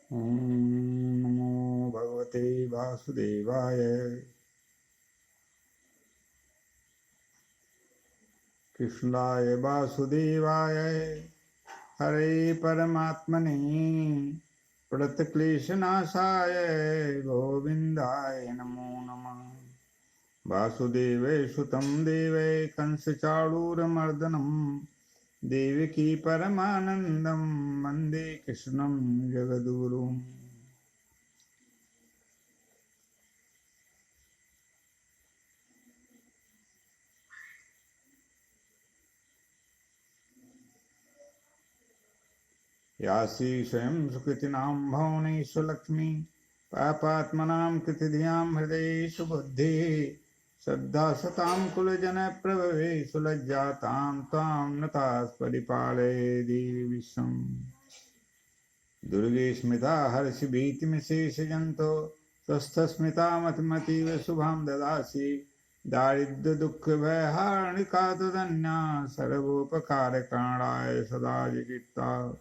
ओम नमो भगवते वासुदेवाय। कृष्णाय वासुदेवाय हरे परमात्मने प्रणतक्लेशनाशाय गोविन्दाय नमो नमः। वासुदेवै सुतं देवै कंसचाणूरमर्दनं देवकी परमानन्दं वन्दे कृष्णं जगद्गुरुम्। यासी स्वयं सुकृतिनां भवनेषु लक्ष्मी पापात्मनां कृतिधियां हृदये सुबुद्धिः श्रद्धा सतां कुलजनप्रभवे सुलज्जातां त्वां नताः परिपालये देवी विश्वम्। दुर्गे स्मिता हर्षभीतिमशेषजन्तो स्वस्थस्मिता मतिमतीव शुभां ददासि दारिद्र्यदुःखभयहारिणिका त्वदन्या सर्वोपकारकरणाय सदा जिगिता।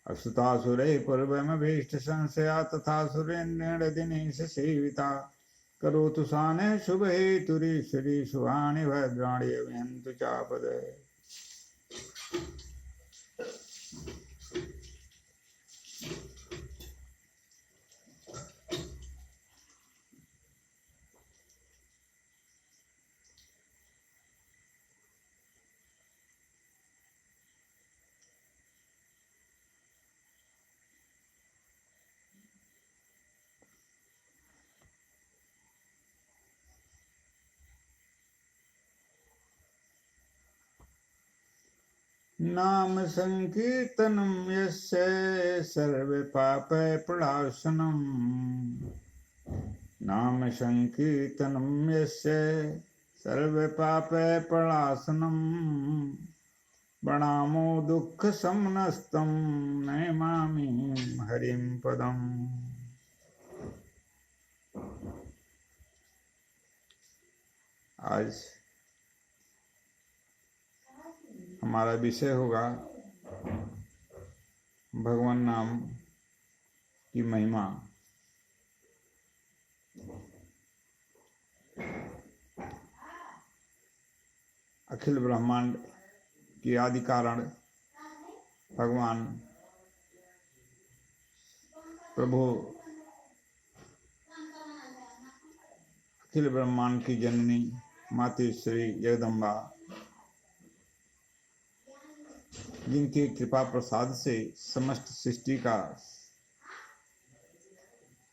असुतासुरैः पूर्वमभीष्ट संशया तथा सुरेन्द्रेण दिनेश सेविता करोतु सानः शुभहेतुरीश्वरी शुभानि भद्राणि अभयन्तु चापदः। नाम संकीर्तनं यस्य सर्वपापप्रणाशनम्। नाम संकीर्तनं यस्य सर्वपापप्रणाशनम्। प्रणामो दुःखशमनस्तं नमामि हरिं पदम्। आज हमारा विषय होगा भगवान नाम की महिमा। अखिल ब्रह्मांड की आदि कारण भगवान प्रभु अखिल ब्रह्मांड की जननी मातेश्वरी जगदम्बा, जिनके कृपा प्रसाद से समस्त सृष्टि का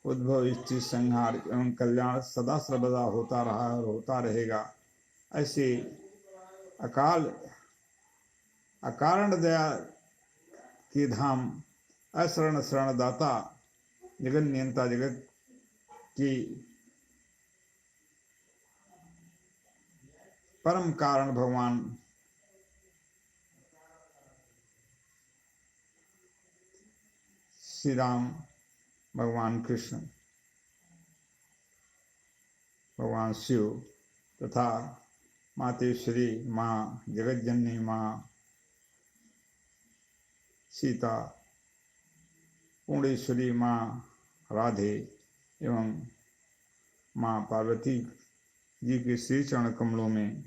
उद्भव, स्थिति, संहार एवं कल्याण सदा सर्वदा होता रहा और होता रहेगा। ऐसे अकारण दया के धाम अशरण शरणदाता जगत नियंता जगत की परम कारण भगवान श्री राम, भगवान कृष्ण, भगवान शिव तथा मातेश्वरी माँ जगत जननी माँ सीता, पूर्णेश्वरी माँ राधे एवं माँ पार्वती जी के श्री चरण कमलों में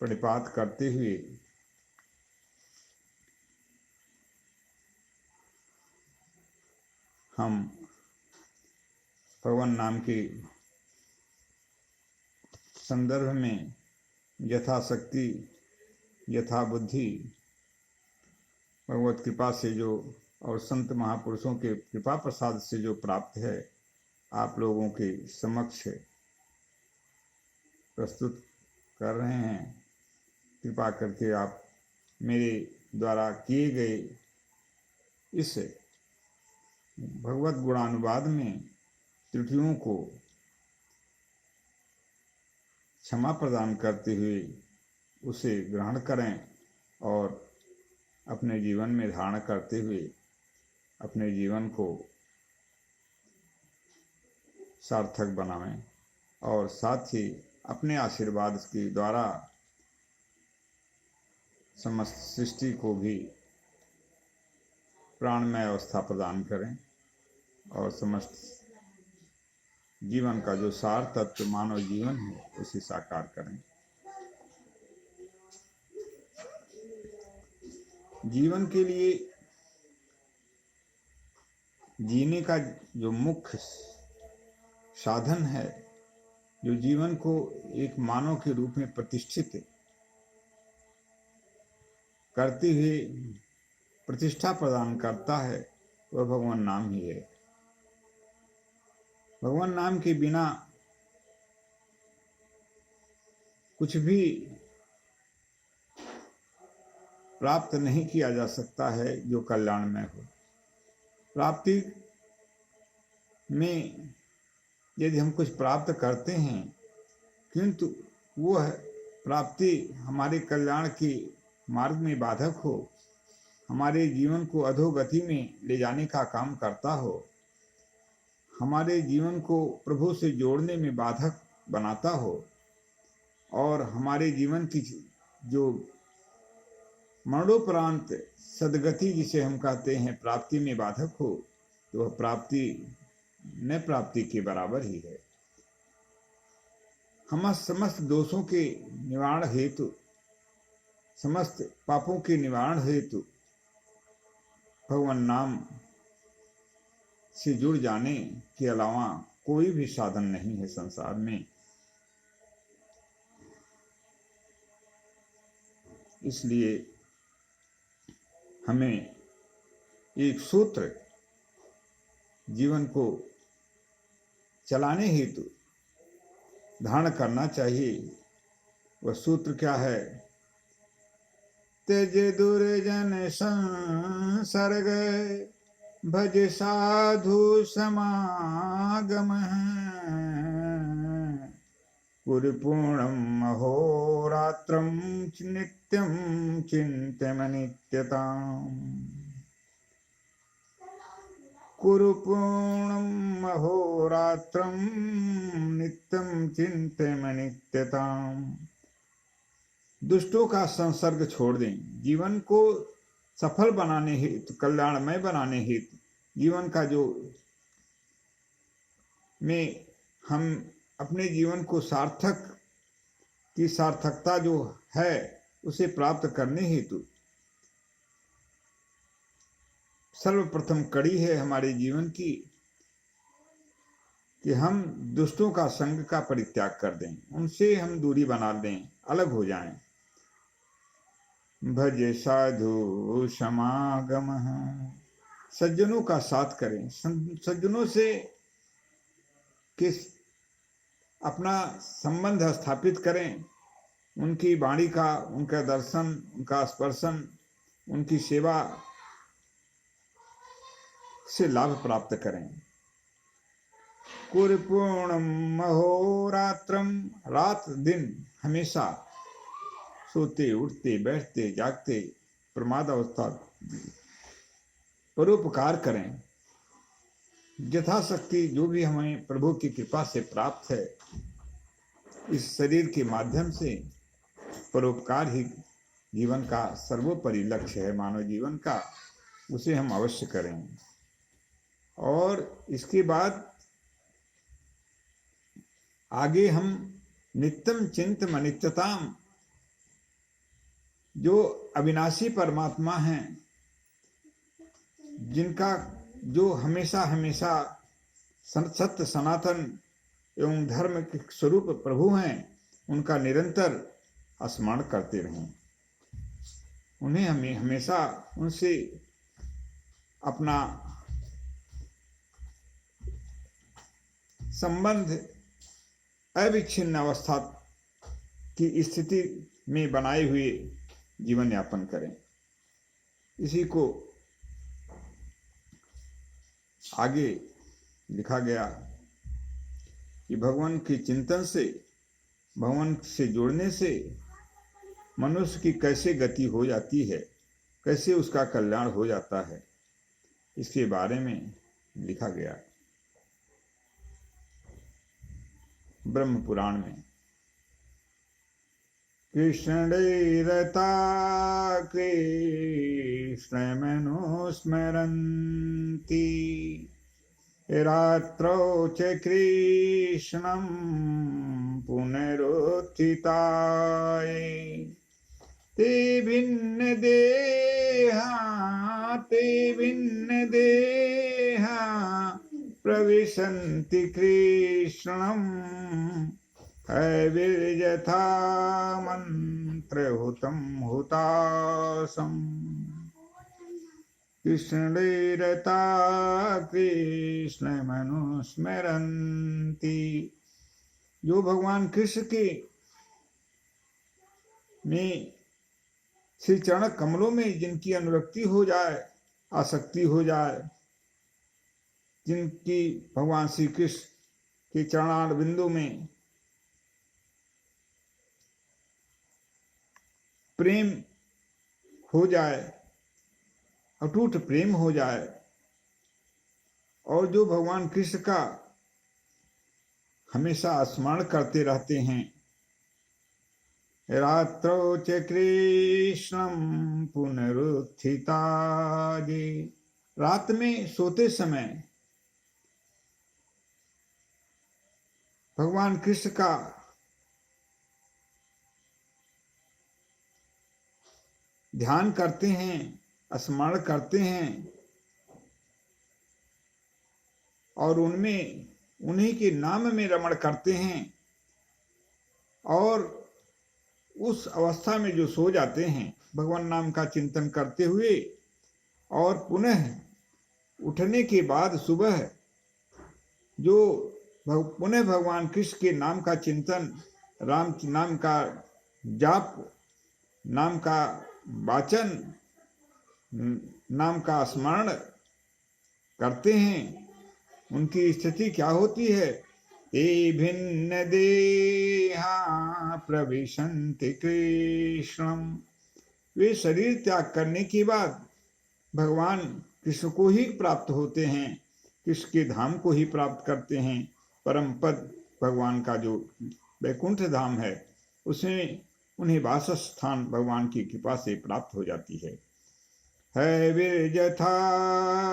प्रणिपात करते हुए हम भगवान नाम के संदर्भ में यथाशक्ति यथा बुद्धि भगवत कृपा से जो और संत महापुरुषों के कृपा प्रसाद से जो प्राप्त है, आप लोगों के समक्ष प्रस्तुत कर रहे हैं। कृपा करके आप मेरे द्वारा किए गए इस भगवत गुणानुवाद में त्रुटियों को क्षमा प्रदान करते हुए उसे ग्रहण करें और अपने जीवन में धारण करते हुए अपने जीवन को सार्थक बनाएं और साथ ही अपने आशीर्वाद के द्वारा समस्त सृष्टि को भी प्राणमय अवस्था प्रदान करें। और समस्त जीवन का जो सार तत्व मानव जीवन है उसे साकार करें। जीवन के लिए जीने का जो मुख्य साधन है, जो जीवन को एक मानव के रूप में प्रतिष्ठित करते हुए प्रतिष्ठा प्रदान करता है, वह भगवान नाम ही है। भगवान नाम के बिना कुछ भी प्राप्त नहीं किया जा सकता है जो कल्याणमय हो। प्राप्ति में यदि हम कुछ प्राप्त करते हैं किंतु वह प्राप्ति हमारे कल्याण के मार्ग में बाधक हो, हमारे जीवन को अधोगति में ले जाने का काम करता हो, हमारे जीवन को प्रभु से जोड़ने में बाधक बनाता हो और हमारे जीवन की जो मरणोपरांत सदगति जिसे हम कहते हैं प्राप्ति में बाधक हो, तो वह प्राप्ति न प्राप्ति के बराबर ही है। हम समस्त दोषों के निवारण हेतु, समस्त पापों के निवारण हेतु भगवान नाम से जुड़ जाने के अलावा कोई भी साधन नहीं है संसार में। इसलिए हमें एक सूत्र जीवन को चलाने हेतु धारण करना चाहिए। वह सूत्र क्या है? त्यज दुर्जन संसर्ग भज साधु समागम गुरुपूर्णम अहोरात्रम नित्यम चिंतमनित्यताम्। कुरुपूर्णम अहोरात्रम नित्यम चिंतमनित्यताम्। दुष्टों का संसर्ग छोड़ दें। जीवन को सफल बनाने हेतु, कल्याणमय बनाने हेतु, जीवन का जो में हम अपने जीवन को सार्थक की सार्थकता जो है उसे प्राप्त करने हेतु सर्वप्रथम कड़ी है हमारे जीवन की कि हम दुष्टों का संग का परित्याग कर दें, उनसे हम दूरी बना दें, अलग हो जाएं। भज साधु समागम, सज्जनों का साथ करें, सज्जनों से किस अपना संबंध स्थापित करें, उनकी वाणी का, उनका दर्शन, उनका स्पर्शन, उनकी सेवा से लाभ प्राप्त करें। कुरपूर्णम अहोरात्रम, रात दिन हमेशा सोते उठते बैठते जागते प्रमाद अवस्था परोपकार करें। यथाशक्ति जो भी हमें प्रभु की कृपा से प्राप्त है, इस शरीर के माध्यम से परोपकार ही जीवन का सर्वोपरि लक्ष्य है मानव जीवन का, उसे हम अवश्य करें। और इसके बाद आगे हम नित्यम चिंतम अनित्यताम, जो अविनाशी परमात्मा हैं, जिनका जो हमेशा हमेशा सत्य सनातन एवं धर्म के स्वरूप प्रभु हैं, उनका निरंतर स्मरण करते रहें। उन्हें हमें हमेशा उनसे अपना संबंध अविच्छिन्न अवस्था की स्थिति में बनाए हुए जीवन यापन करें। इसी को आगे लिखा गया कि भगवान के चिंतन से, भगवान से जुड़ने से मनुष्य की कैसे गति हो जाती है, कैसे उसका कल्याण हो जाता है, इसके बारे में लिखा गया ब्रह्म पुराण में। कृष्ण रता कृष्ण मनुस्मरन्ति रात्रौ च कृष्णं पुनरुत्थिताय ते भिन्न देहा प्रविशन्ति कृष्णं हैविर्यथा मन्त्रहुतं हुतासम् कृष्णैरता कृष्णमनुस्मरन्ति। जो भगवान कृष्ण के में श्री चरण कमलों में जिनकी अनुरक्ति हो जाए, आसक्ति हो जाए, जिनकी भगवान श्री कृष्ण के चरणार बिंदु में प्रेम हो जाए, अटूट प्रेम हो जाए, और जो भगवान कृष्ण का हमेशा स्मरण करते रहते हैं, रात्रौ च कृष्णं पुनरुत्थिताये, रात में सोते समय भगवान कृष्ण का ध्यान करते हैं, स्मरण करते हैं और उन्हीं के नाम में रमण करते हैं, और उस अवस्था में जो सो जाते हैं भगवान नाम का चिंतन करते हुए, और पुनः उठने के बाद सुबह जो पुनः भगवान कृष्ण के नाम का चिंतन, राम नाम का जाप, नाम का वाचन, नाम का स्मरण करते हैं, उनकी स्थिति क्या होती है? ते भिन्न देहा प्रविशन्ति कृष्णम, वे शरीर त्याग करने के बाद भगवान कृष्ण को ही प्राप्त होते हैं, कृष्ण के धाम को ही प्राप्त करते हैं। परम पद भगवान का जो वैकुंठ धाम है, उसमें उन्हें वासस्थान भगवान की कृपा से प्राप्त हो जाती है। हैविर्यथा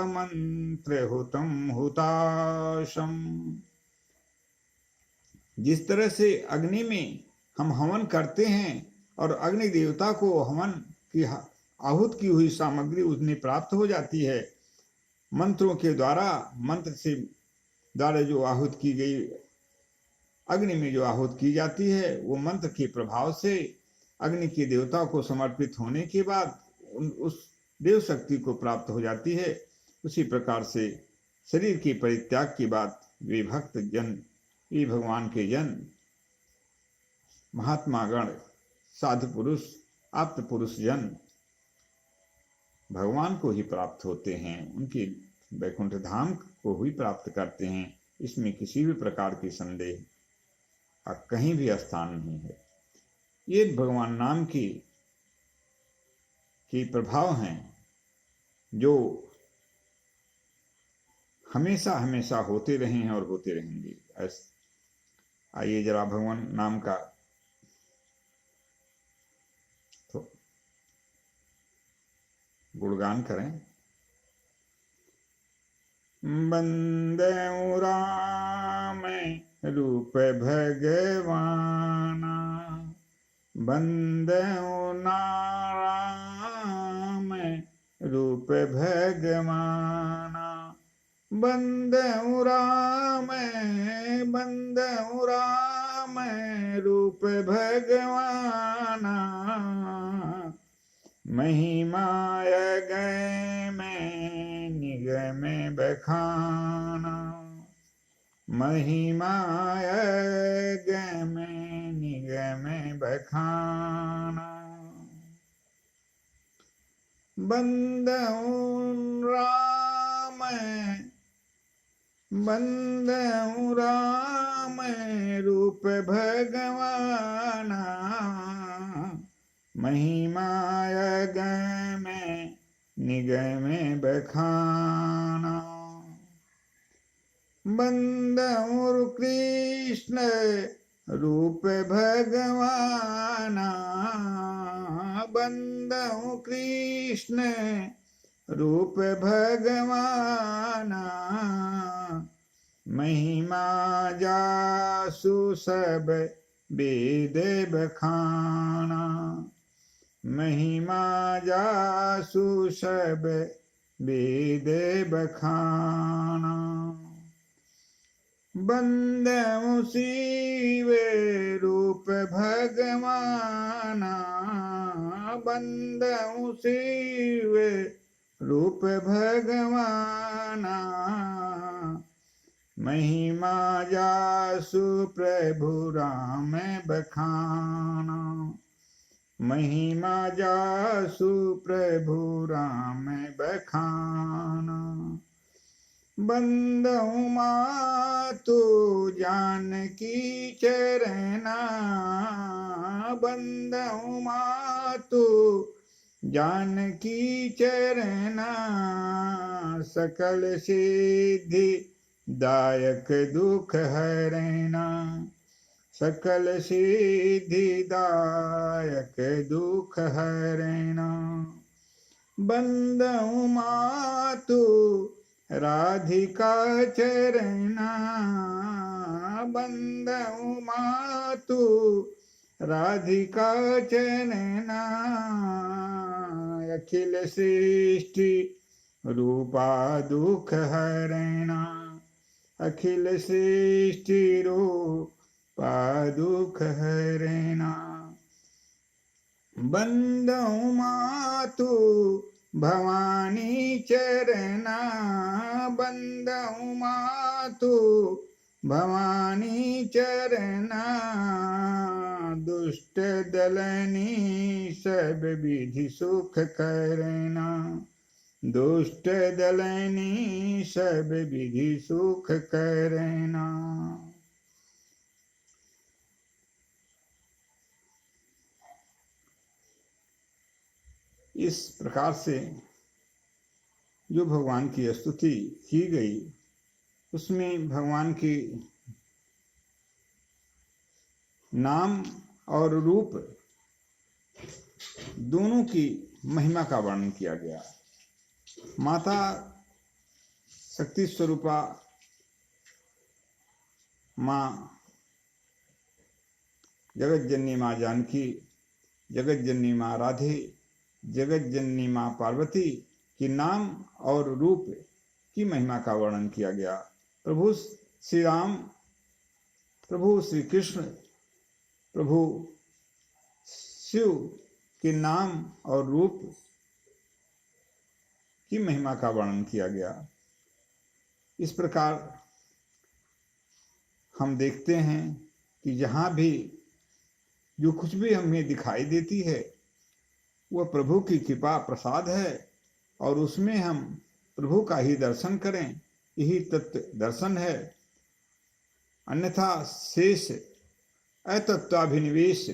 मंत्रहुतं हुताशम, जिस तरह से अग्नि में हम हवन करते हैं और अग्नि देवता को हवन की आहूत की हुई सामग्री उसमें प्राप्त हो जाती है, मंत्रों के द्वारा, मंत्र से द्वारा जो आहूत की गई अग्नि में जो आहूत की जाती है, वो मंत्र के प्रभाव से अग्नि के देवता को समर्पित होने के बाद उस देव शक्ति को प्राप्त हो जाती है। उसी प्रकार से शरीर के परित्याग के बाद वे भक्त जन, ये भगवान के जन, महात्मा गण, साधु पुरुष, आप्त पुरुष जन भगवान को ही प्राप्त होते हैं, उनके वैकुंठ धाम को ही प्राप्त करते हैं। इसमें किसी भी प्रकार की संदेह कहीं भी स्थान नहीं है। ये भगवान नाम की प्रभाव हैं जो हमेशा हमेशा होते रहे हैं और होते रहेंगे। आइए जरा भगवान नाम का तो गुणगान करें। बंदे राम रूप भगवाना, बंदे नाराम रूप भगवाना, बंदे राम रूप भगवाना, महिमाय गए में निगय में बखाना, महिमाय गए में निगय में बखाना, बंदऊं राम रूप भगवाना, महिमाय गए में निगय में बखाना, बंदऊं कृष्ण रूप भगवाना, बंदऊं कृष्ण रूप भगवाना, महिमा जासु सब वेद बखाना। महिमा जासु सब वेद बखाना। बंदउ शिव रूप भगवाना। बंदउ शिव रूप भगवाना। महिमा जासु प्रभु राम बखाना। महिमा जासु प्रभु राम बखाना। बंदउ मातु जानकी चरना। बंदउ मातु जानकी चरना। सकल सिद्धि दायक दुख हरना। सकल सिद्धि दायक दुख हरना। बंदउ मातु राधिका चरना। बंदउ मातु राधिका चरना। अखिल सृष्टि रूपा दुख हरना। अखिल सृष्टि रूपा दुख हरना। बंदउ मातु भवानी चरना। बंदउ मातु भवानी चरना। दुष्ट दलनी सब विधि सुख करना। दुष्ट दलनी सब विधि सुख करना। इस प्रकार से जो भगवान की स्तुति की गई उसमें भगवान की नाम और रूप दोनों की महिमा का वर्णन किया गया। माता शक्ति स्वरूपा माँ जगत जननी माँ जानकी, जगत जननी माँ राधे, जगत जननी माँ पार्वती की नाम और रूप की महिमा का वर्णन किया गया। प्रभु श्री राम, प्रभु श्री कृष्ण, प्रभु शिव के नाम और रूप की महिमा का वर्णन किया गया। इस प्रकार हम देखते हैं कि जहाँ भी जो कुछ भी हमें दिखाई देती है वह प्रभु की कृपा प्रसाद है और उसमें हम प्रभु का ही दर्शन करें, यही तत्व दर्शन है। अन्यथा शेष अतत्वाभिनिवेश,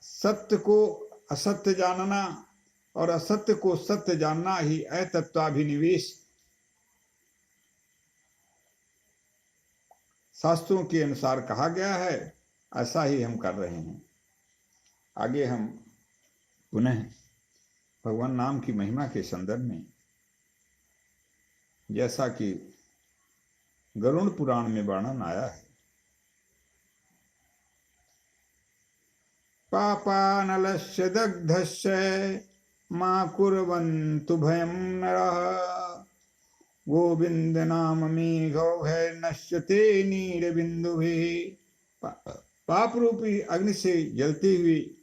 सत्य को असत्य जानना और असत्य को सत्य जानना ही अतत्वाभिनिवेश शास्त्रों के अनुसार कहा गया है। ऐसा ही हम कर रहे हैं। आगे हम पुनः भगवान नाम की महिमा के संदर्भ में, जैसा कि गरुड़ पुराण में वर्णन आया है, पापानलस्य दग्धस्य मा कुर्वन्तु भयं नरः। गोविंद नाम में गौहै नश्यते नीर बिंदुभिः। पाप रूपी अग्नि से जलती हुई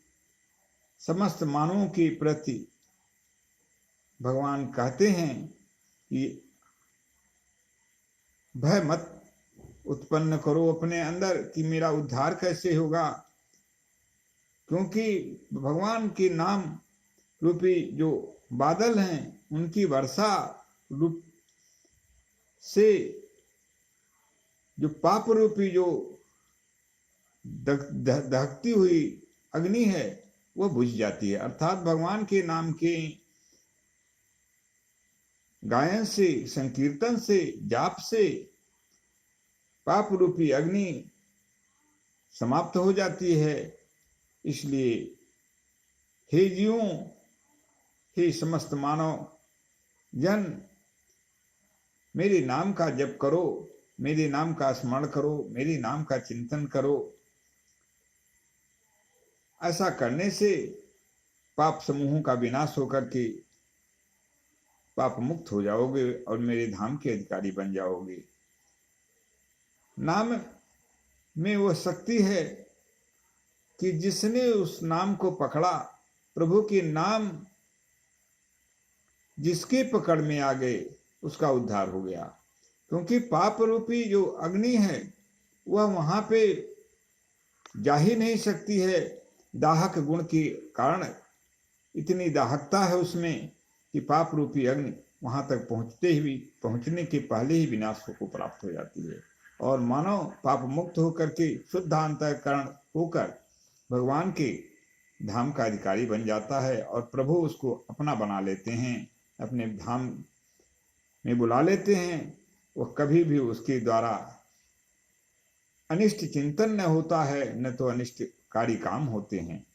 समस्त मानवों के प्रति भगवान कहते हैं कि भय मत उत्पन्न करो अपने अंदर कि मेरा उद्धार कैसे होगा, क्योंकि भगवान के नाम रूपी जो बादल हैं उनकी वर्षा रूप से जो पाप रूपी जो दहकती हुई अग्नि है वह बुझ जाती है। अर्थात भगवान के नाम के गायन से, संकीर्तन से, जाप से पाप रूपी अग्नि समाप्त हो जाती है। इसलिए हे जीवों, हे समस्त मानव जन, मेरे नाम का जप करो, मेरे नाम का स्मरण करो, मेरे नाम का चिंतन करो। ऐसा करने से पाप समूहों का विनाश होकर के पाप मुक्त हो जाओगे और मेरे धाम के अधिकारी बन जाओगे। नाम में वो शक्ति है कि जिसने उस नाम को पकड़ा, प्रभु के नाम जिसके पकड़ में आ गए उसका उद्धार हो गया। क्योंकि पाप रूपी जो अग्नि है वह वहां पे जा ही नहीं सकती है। दाहक गुण के कारण इतनी दाहकता है उसमें कि पाप रूपी अग्नि वहां तक पहुंचने के पहले ही विनाश को प्राप्त हो जाती है और मानव पाप मुक्त होकर के शुद्ध अंतःकरण होकर भगवान के धाम का अधिकारी बन जाता है और प्रभु उसको अपना बना लेते हैं, अपने धाम में बुला लेते हैं। वह कभी भी उसके द्वारा अनिष्ट चिंतन न होता है, न तो अनिष्टकारी काम होते हैं।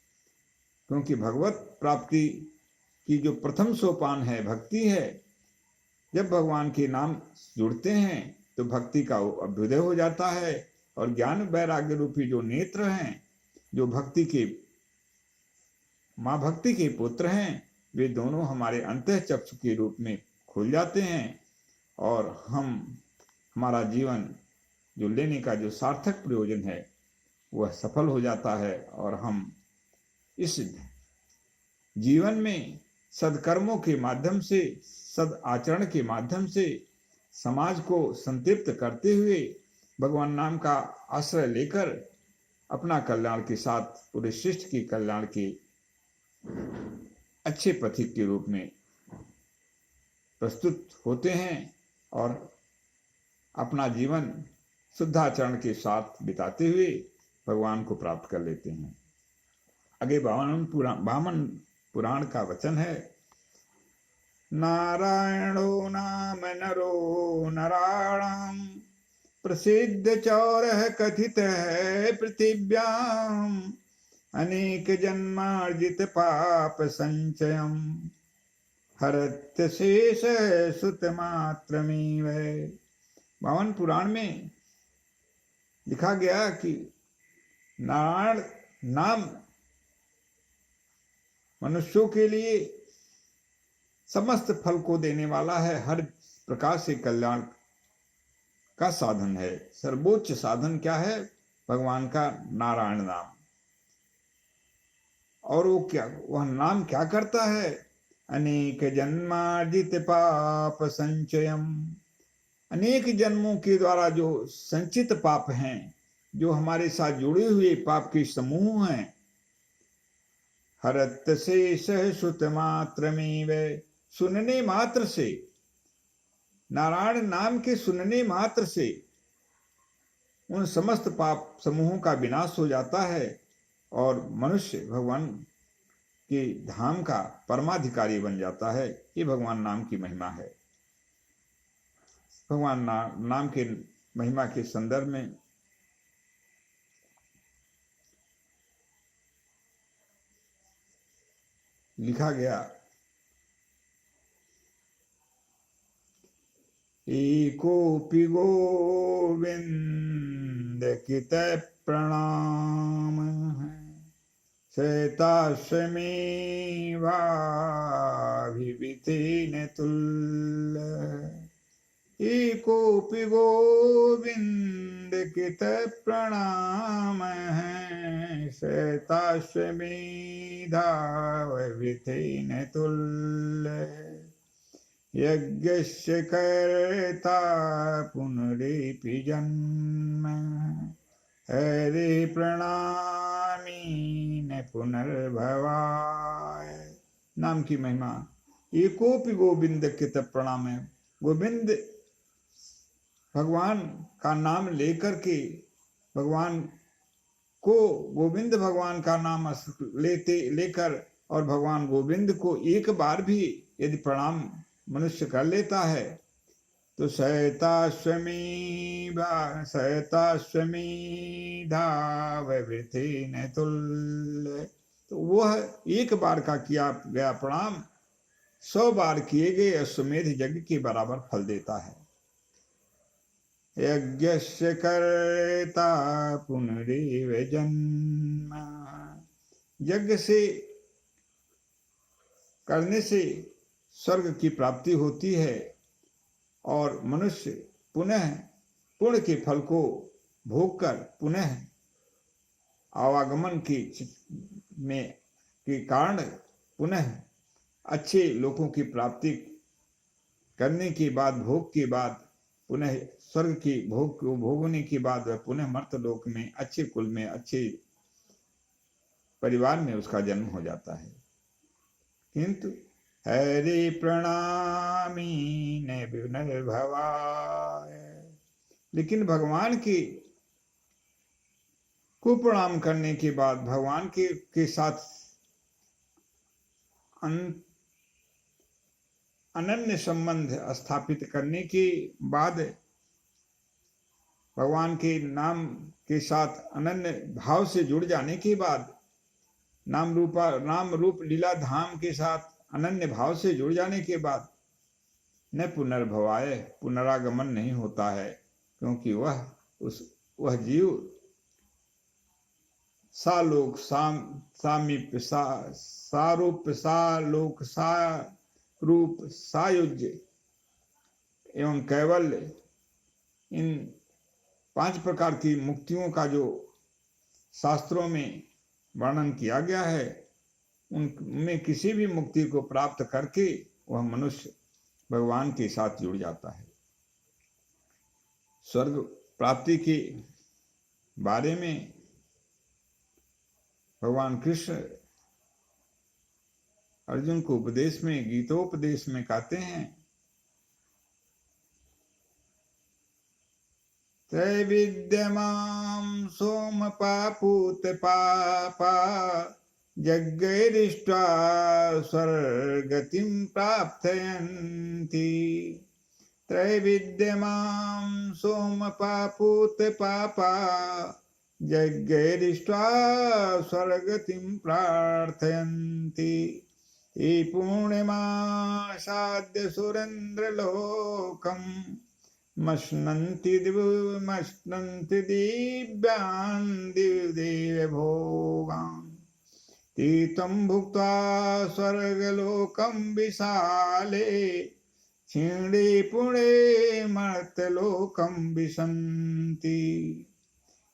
क्योंकि भगवत प्राप्ति की जो प्रथम सोपान है भक्ति है। जब भगवान के नाम जुड़ते हैं तो भक्ति का अभ्युदय हो जाता है और ज्ञान वैराग्य रूपी जो नेत्र हैं, जो माँ भक्ति के पुत्र हैं, वे दोनों हमारे अंतःचक्षु के रूप में खुल जाते हैं और हमारा जीवन जो लेने का जो सार्थक प्रयोजन है वह सफल हो जाता है और हम इस जीवन में सदकर्मों के माध्यम से, सद आचरण के माध्यम से समाज को संतृप्त करते हुए भगवान नाम का आश्रय लेकर अपना कल्याण के साथ पूरे सृष्टि के कल्याण के अच्छे पथिक के रूप में प्रस्तुत होते हैं और अपना जीवन शुद्धाचरण के साथ बिताते हुए भगवान को प्राप्त कर लेते हैं। आगे वामन पुराण का वचन है, नारायणो नाम नरो नराणाम प्रसिद्ध चौरः कथित है पृथिव्याम अनेक जन्मार्जित पाप संचयम हरत शेष सुत मात्रमेव। वामन पुराण में लिखा गया कि नारायण नाम मनुष्यों के लिए समस्त फल को देने वाला है, हर प्रकार से कल्याण का साधन है। सर्वोच्च साधन क्या है? भगवान का नारायण नाम। और वह नाम क्या करता है? अनेक जन्मार्जित पाप संचयम, अनेक जन्मों के द्वारा जो संचित पाप हैं, जो हमारे साथ जुड़े हुए पाप के समूह हैं, हरत शेष सुत मात्रमेव, सुनने मात्र से, नारायण नाम के सुनने मात्र से उन समस्त पाप समूहों का विनाश हो जाता है और मनुष्य भगवान के धाम का परमाधिकारी बन जाता है। ये भगवान नाम की महिमा है। भगवान नाम के महिमा के संदर्भ में लिखा गया, एकोपि गोविंद कित प्रणाम शैताश्वमेवाभिवितेन तुल्य। एकोपि गोविंद कित प्रणाम शैताश्वमेधाभिवितेन तुल्य। यज्ञस्य कर्ता पुनरेपि जन्म हरे प्रणामी न पुनर्भवाय। नाम की महिमा। एकोपि गोविंद कित प्रणाम है। गोविंद भगवान का नाम लेकर के गोविंद भगवान का नाम लेकर और भगवान गोविंद को एक बार भी यदि प्रणाम मनुष्य कर लेता है तो शैताश्वमेधावृथेन तुल्य, तो वह एक बार का किया गया प्रणाम 100 बार किए गए अश्वमेध यज्ञ के बराबर फल देता है। यज्ञस्य कर्ता पुनरेव जन्म। यज्ञ से करने से स्वर्ग की प्राप्ति होती है और मनुष्य पुनः पुण्य के फल को भोग कर पुनः आवागमन के कारण पुनः अच्छे लोगों की प्राप्ति करने के बाद, भोग के बाद, पुनः स्वर्ग की भोग को भोगने के बाद वह पुनः मर्तलोक में अच्छे कुल में, अच्छे परिवार में उसका जन्म हो जाता है। किंतु हरे प्रणामी न पुनर्भवाय, लेकिन भगवान को प्रणाम करने के बाद, भगवान के साथ अनन्य संबंध स्थापित करने के बाद, भगवान के नाम के साथ अनन्य भाव से जुड़ जाने के बाद, नाम रूप लीला धाम के साथ अनन्य भाव से जुड़ जाने के बाद न पुनर्भवाय, पुनरागमन नहीं होता है, क्योंकि वह जीव सालोक सामीप्य सारूप सालोक सारूप सायुज्य एवं कैवल्य, इन 5 प्रकार की मुक्तियों का जो शास्त्रों में वर्णन किया गया है, उनमें किसी भी मुक्ति को प्राप्त करके वह मनुष्य भगवान के साथ जुड़ जाता है। स्वर्ग प्राप्ति के बारे में भगवान कृष्ण अर्जुन को उपदेश में, गीतोपदेश में कहते हैं, त्रैविद्यमां सोमपापूत पापा यज्ञैरिष्ट्वा स्वर्गतिं प्राप्तयन्ति। त्रैविद्यमां सोमपापूत पापा यज्ञैरिष्ट्वा स्वर्गतिं प्रार्थयन्ति। ये पूर्णिमासाद्य सुरेन्द्रलोकम् मश्नन्ति दिव्यान् दिव्यभोगान्। तीर्थं भुक्त्वा स्वर्गलोकं विशाले क्षीणे पुणे मर्त्यलोकं विशन्ति।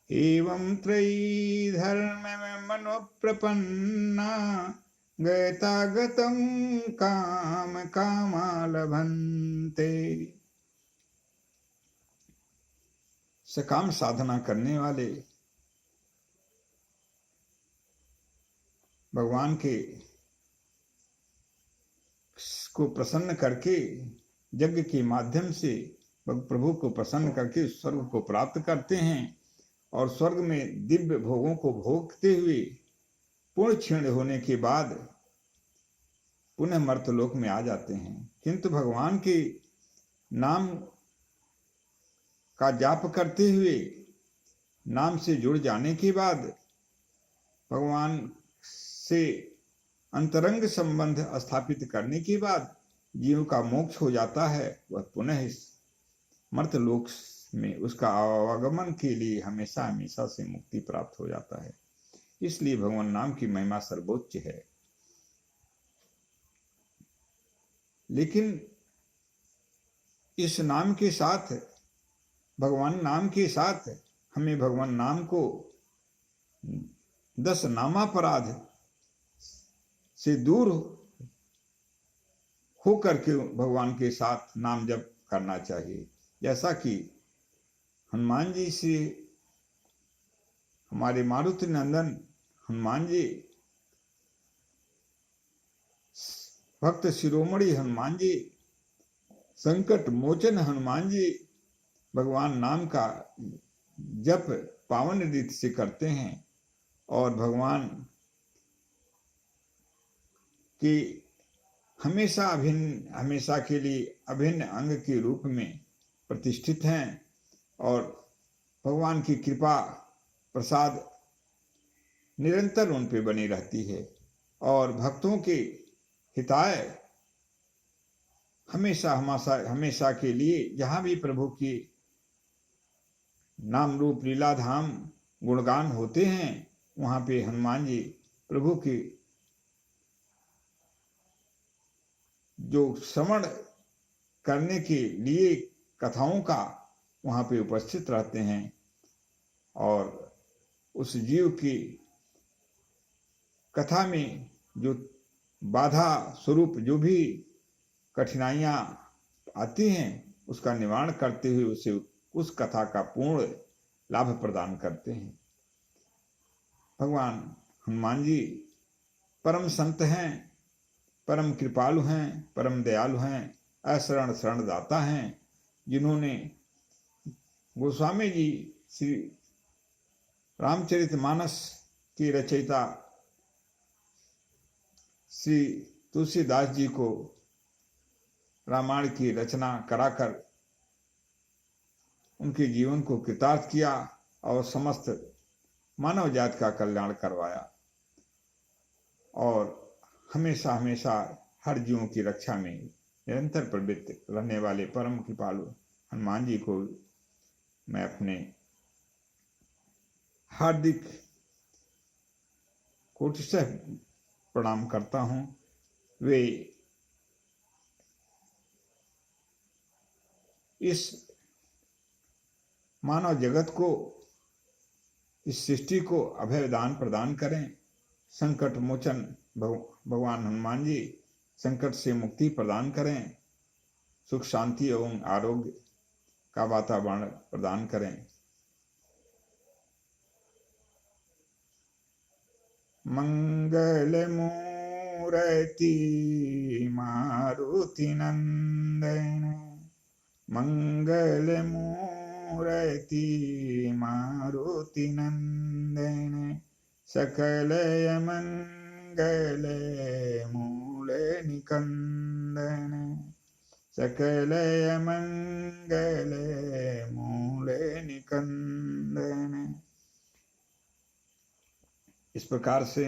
एवं त्रयी धर्ममनुप्रपन्ना गतागतं काम कामा लभन्ते। सकाम साधना करने वाले भगवान को प्रसन्न करके, यज्ञ के माध्यम से प्रभु को प्रसन्न करके स्वर्ग को प्राप्त करते हैं और स्वर्ग में दिव्य भोगों को भोगते हुए पूर्ण क्षीण होने के बाद पुनः मर्त्यलोक में आ जाते हैं। किंतु भगवान के नाम का जाप करते हुए, नाम से जुड़ जाने के बाद, भगवान से अंतरंग संबंध स्थापित करने के बाद जीव का मोक्ष हो जाता है। वह पुनः इस मर्त्यलोक में उसका आवागमन के लिए हमेशा हमेशा से मुक्ति प्राप्त हो जाता है। इसलिए भगवान नाम की महिमा सर्वोच्च है। लेकिन इस नाम के साथ, भगवान नाम के साथ हमें भगवान नाम को 10 नामापराध से दूर होकर के भगवान के साथ नाम जप करना चाहिए। जैसा कि हनुमान जी से, हमारे मारुति नंदन हनुमान जी, भक्त शिरोमणि हनुमान जी, संकट मोचन हनुमान जी भगवान नाम का जप पावन रीति से करते हैं और भगवान की हमेशा के लिए अभिन्न अंग के रूप में प्रतिष्ठित हैं और भगवान की कृपा प्रसाद निरंतर उन पे बनी रहती है और भक्तों के हिताय हमेशा के लिए जहाँ भी प्रभु की नाम रूप लीला धाम गुणगान होते हैं, वहां पे हनुमान जी प्रभु की जो श्रवण करने के लिए कथाओं का वहां पे उपस्थित रहते हैं और उस जीव की कथा में जो बाधा स्वरूप जो भी कठिनाइयां आती हैं उसका निवारण करते हुए उसे उस कथा का पूर्ण लाभ प्रदान करते हैं। भगवान हनुमान जी परम संत हैं, परम कृपालु हैं, परम दयालु हैं, अशरण शरणदाता हैं, जिन्होंने गोस्वामी जी श्री रामचरितमानस की रचयिता श्री तुलसीदास जी को रामायण की रचना कराकर उनके जीवन को कृतार्थ किया और समस्त मानव जाति का कल्याण करवाया और हमेशा हमेशा हर जीवों की रक्षा में निरंतर प्रवृत्त रहने वाले परम कृपालु हनुमान जी को मैं अपने हार्दिक कोटिशः प्रणाम करता हूँ। वे इस मानव जगत को, इस सृष्टि को अभय दान प्रदान करें। संकट मोचन भगवान हनुमान जी संकट से मुक्ति प्रदान करें, सुख शांति एवं आरोग्य का वातावरण प्रदान करें। मंगल मूर्ति मारुति नंदन, मंगल मूर्ति मारुति नंदन, सकल मंगल मूल निकंदन, सकल मंगल मूल निकंदन। इस प्रकार से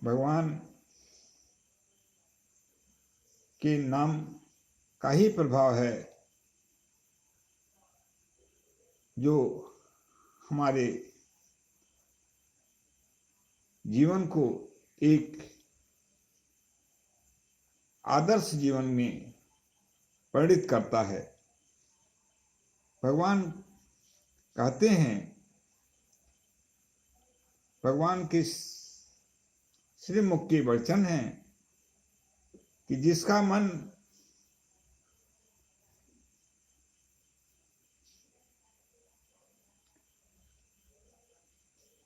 भगवान के नाम का ही प्रभाव है जो हमारे जीवन को एक आदर्श जीवन में परिणित करता है। भगवान कहते हैं, भगवान के श्रीमुख के वचन हैं कि जिसका मन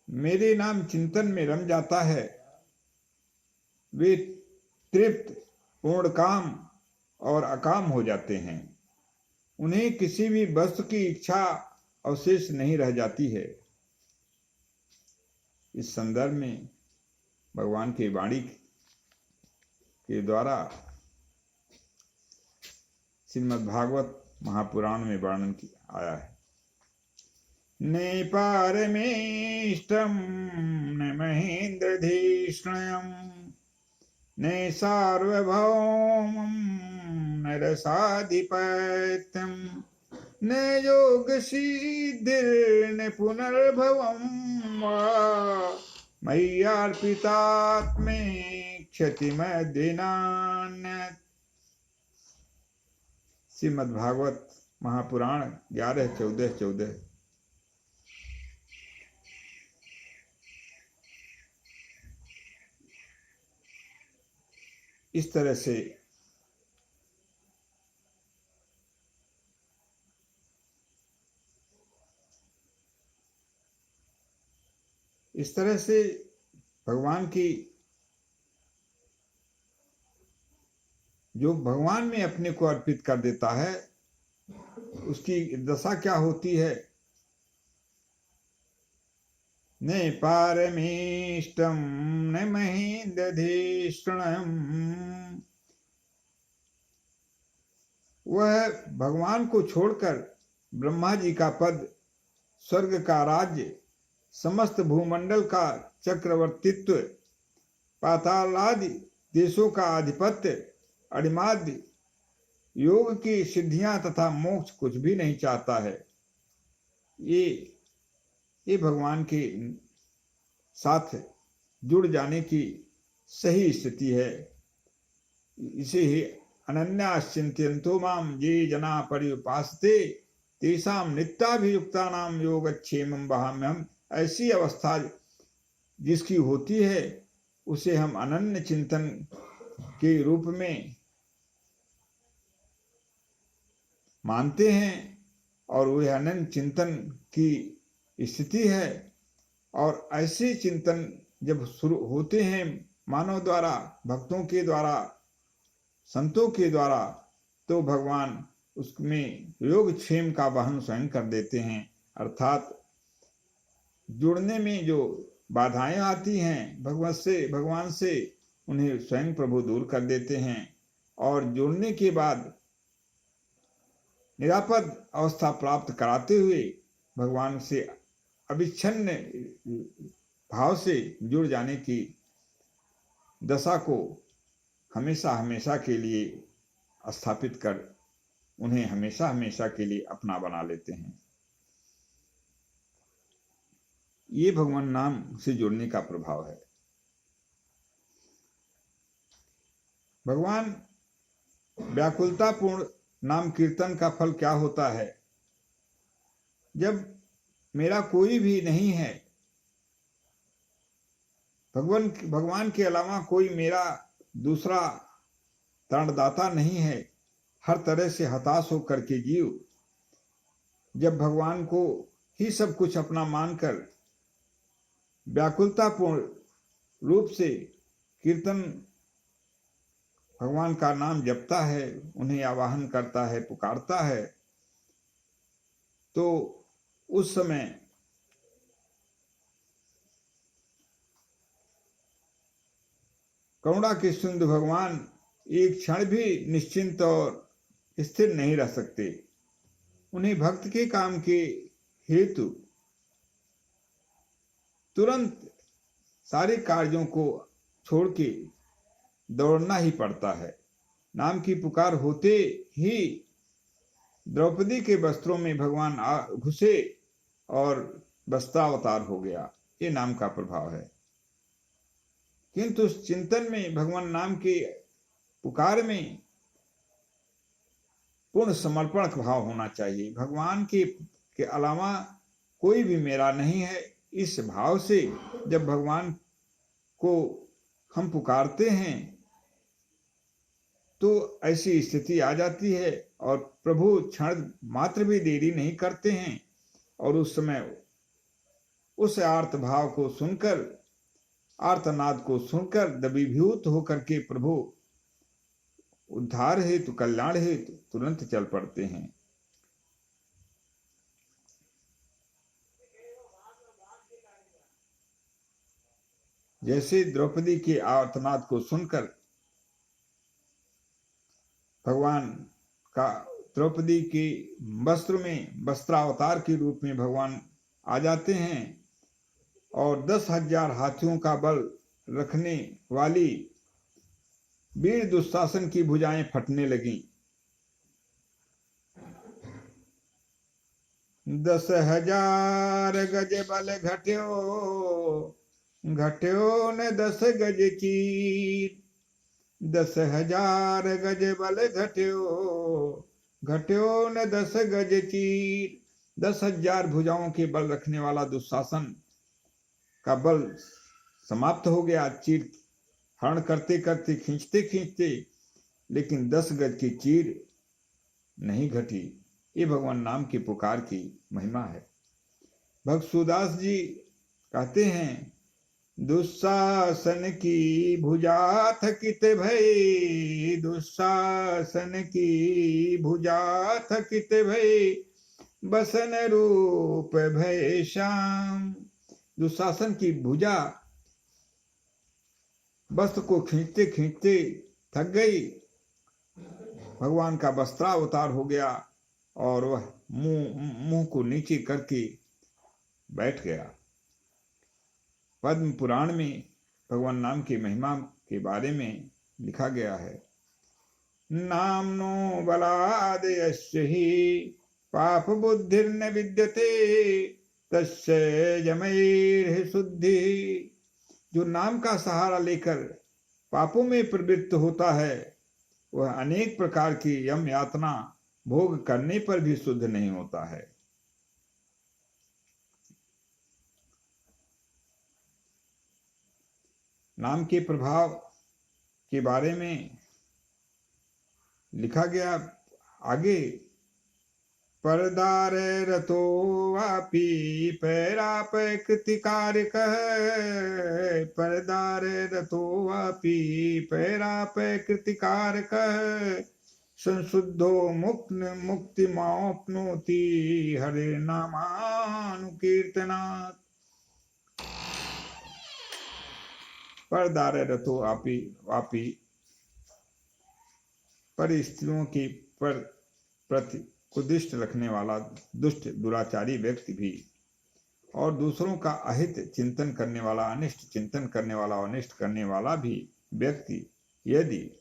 मेरे नाम चिंतन में रम जाता है, वे तृप्त, पूर्ण काम और अकाम हो जाते हैं। उन्हें किसी भी वस्तु की इच्छा अवशेष नहीं रह जाती है। इस संदर्भ में भगवान की वाणी के द्वारा श्रीमद् भागवत महापुराण में वर्णन आया है। ने पारमेष्टम न महेन्द्रधीष्णयम, ने सार्वभौमं न रसाधिपत्यम, न योग सिद्धिर्न पुनर्भवम वा मय्यार्पितात्मे क्षतिमद्विनान्यत्। श्रीमद् भागवत महापुराण 11-14-14। इस तरह से भगवान की जो भगवान में अपने को अर्पित कर देता है उसकी दशा क्या होती है। ने पारमेष्टम न महेन्द्रधीष्णयम, वह भगवान को छोड़कर ब्रह्मा जी का पद, स्वर्ग का राज्य, समस्त भूमंडल का चक्रवर्तित्व, पातालादि देशों का आधिपत्य, अणिमादि योग की सिद्धियां तथा मोक्ष कुछ भी नहीं चाहता है। ये भगवान के साथ जुड़ जाने की सही स्थिति है। इसे ही अनन्याश्चिन्तयन्तो माम ये जना पर्युपासते तेषां नित्याभियुक्तानां योगक्षेमं वहाम्यहम्। ऐसी अवस्था जिसकी होती है उसे हम अनन्य चिंतन के रूप में मानते हैं और वह अनन्य चिंतन की स्थिति है। और ऐसे चिंतन जब शुरू होते हैं मानव द्वारा, भक्तों के द्वारा, संतों के द्वारा, तो भगवान उसमें योगक्षेम का वहन स्वयं कर देते हैं। अर्थात जुड़ने में जो बाधाएं आती हैं भगवान से उन्हें स्वयं प्रभु दूर कर देते हैं और जुड़ने के बाद निरापद अवस्था प्राप्त कराते हुए भगवान से अविच्छिन्न भाव से जुड़ जाने की दशा को हमेशा हमेशा के लिए स्थापित कर उन्हें हमेशा हमेशा के लिए अपना बना लेते हैं। ये भगवान नाम से जुड़ने का प्रभाव है। भगवान व्याकुलतापूर्ण नाम कीर्तन का फल क्या होता है? जब मेरा कोई भी नहीं है, भगवान के अलावा कोई मेरा दूसरा त्राणदाता नहीं है, हर तरह से हताश होकर के जीव जब भगवान को ही सब कुछ अपना मानकर व्याकुलतापूर्ण रूप से कीर्तन भगवान का नाम जपता है, उन्हें आवाहन करता है, पुकारता है, तो उस समय करुणा के सिंधु भगवान एक क्षण भी निश्चिंत और स्थिर नहीं रह सकते। उन्हें भक्त के काम के हेतु तुरंत सारे कार्यों को छोड़ के दौड़ना ही पड़ता है। नाम की पुकार होते ही द्रौपदी के वस्त्रों में भगवान घुसे और वस्त्रावतार हो गया। ये नाम का प्रभाव है। किंतु उस चिंतन में, भगवान नाम के पुकार में पूर्ण समर्पण भाव होना चाहिए। भगवान के अलावा कोई भी मेरा नहीं है, इस भाव से जब भगवान को हम पुकारते हैं तो ऐसी स्थिति आ जाती है और प्रभु क्षण मात्र भी देरी नहीं करते हैं और उस समय उस आर्त भाव को सुनकर, आर्तनाद को सुनकर दबीभूत होकर के प्रभु उद्धार हेतु, कल्याण हेतु तुरंत चल पड़ते हैं। जैसे द्रौपदी के आर्तनाद को सुनकर भगवान का द्रौपदी के वस्त्र में वस्त्रावतार के रूप में भगवान आ जाते हैं और 10,000 हाथियों का बल रखने वाली वीर दुशासन की भुजाएं फटने लगी। 10,000 गज बल घट्यो न 10 गज चीर। 10,000 गज बल घट्यो न 10 गज चीर। 10,000 भुजाओं के बल रखने वाला दुशासन का बल समाप्त हो गया, चीर हरण करते करते, खींचते खींचते, लेकिन 10 गज की चीर नहीं घटी। ये भगवान नाम की पुकार की महिमा है। भक्त सुदास जी कहते हैं, दुशासन की भुजा थकित भय, दुशासन की भुजा थकित भय, बसन रूप भय श्याम। दुशासन की भुजा वस्त्र को खींचते खींचते थक गई, भगवान का वस्त्रावतार हो गया और वह मुंह को नीचे करके बैठ गया। पद्म पुराण में भगवान नाम की महिमा के बारे में लिखा गया है, नामनो बलाद यस्य हि पाप बुद्धिर्न विद्यते तस्य यमैर्हि शुद्धि। जो नाम का सहारा लेकर पापों में प्रवृत्त होता है वह अनेक प्रकार की यम यातना भोग करने पर भी शुद्ध नहीं होता है। नाम के प्रभाव के बारे में लिखा गया आगे, परदार रतो वापी पैरापकृतिकारकः, परदार रतो वापी पैरापकृतिकारकः, संशुद्धो मुक्तिमाप्नोति हरिर्नामानुकीर्तनात्। परदार रतो वापी, पर स्त्रियों के प्रति कुदिष्ट रखने वाला दुष्ट दुराचारी व्यक्ति भी, और दूसरों का अहित चिंतन करने वाला, अनिष्ट चिंतन करने वाला, अनिष्ट करने वाला भी व्यक्ति यदि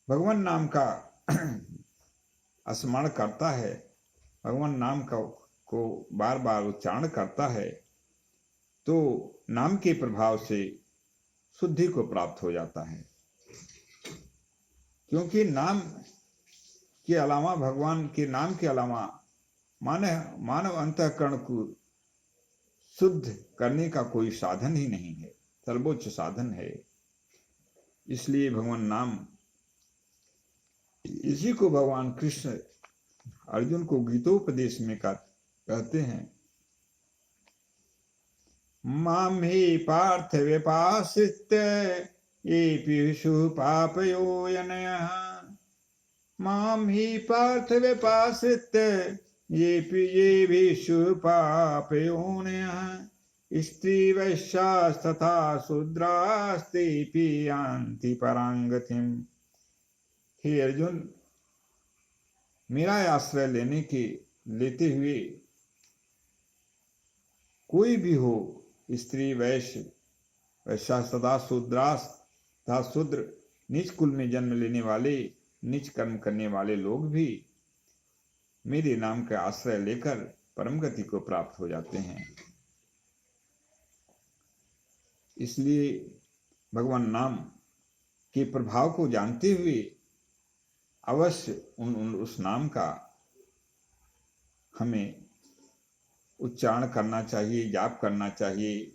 भगवान नाम का स्मरण करता है, भगवान नाम को बार बार उच्चारण करता है, तो नाम के प्रभाव से शुद्धि को प्राप्त हो जाता है। क्योंकि नाम के अलावा, भगवान के नाम के अलावा मानव अंतःकरण को शुद्ध करने का कोई साधन ही नहीं है, सर्वोच्च साधन है। इसलिए भगवान नाम, इसी को भगवान कृष्ण अर्जुन को गीतोपदेश में कहते हैं, माम ही पार्थ व्यपाश्रित्य ये पीषु पापयोनयः, माम ही पार्थ व्यपाश्रित्य ये भीषु पापयोनयः, स्त्री वैश्यास्तथा शूद्रास्तेऽपि यान्ति परांगतिम्। हे अर्जुन, मेरा आश्रय लेते हुए कोई भी हो, स्त्री वैश्य तथा शूद्र, नीच कुल में जन्म लेने वाले, नीच कर्म करने वाले लोग भी मेरे नाम का आश्रय लेकर परम गति को प्राप्त हो जाते हैं। इसलिए भगवान नाम के प्रभाव को जानते हुए अवश्य उस नाम का हमें उच्चारण करना चाहिए, जाप करना चाहिए,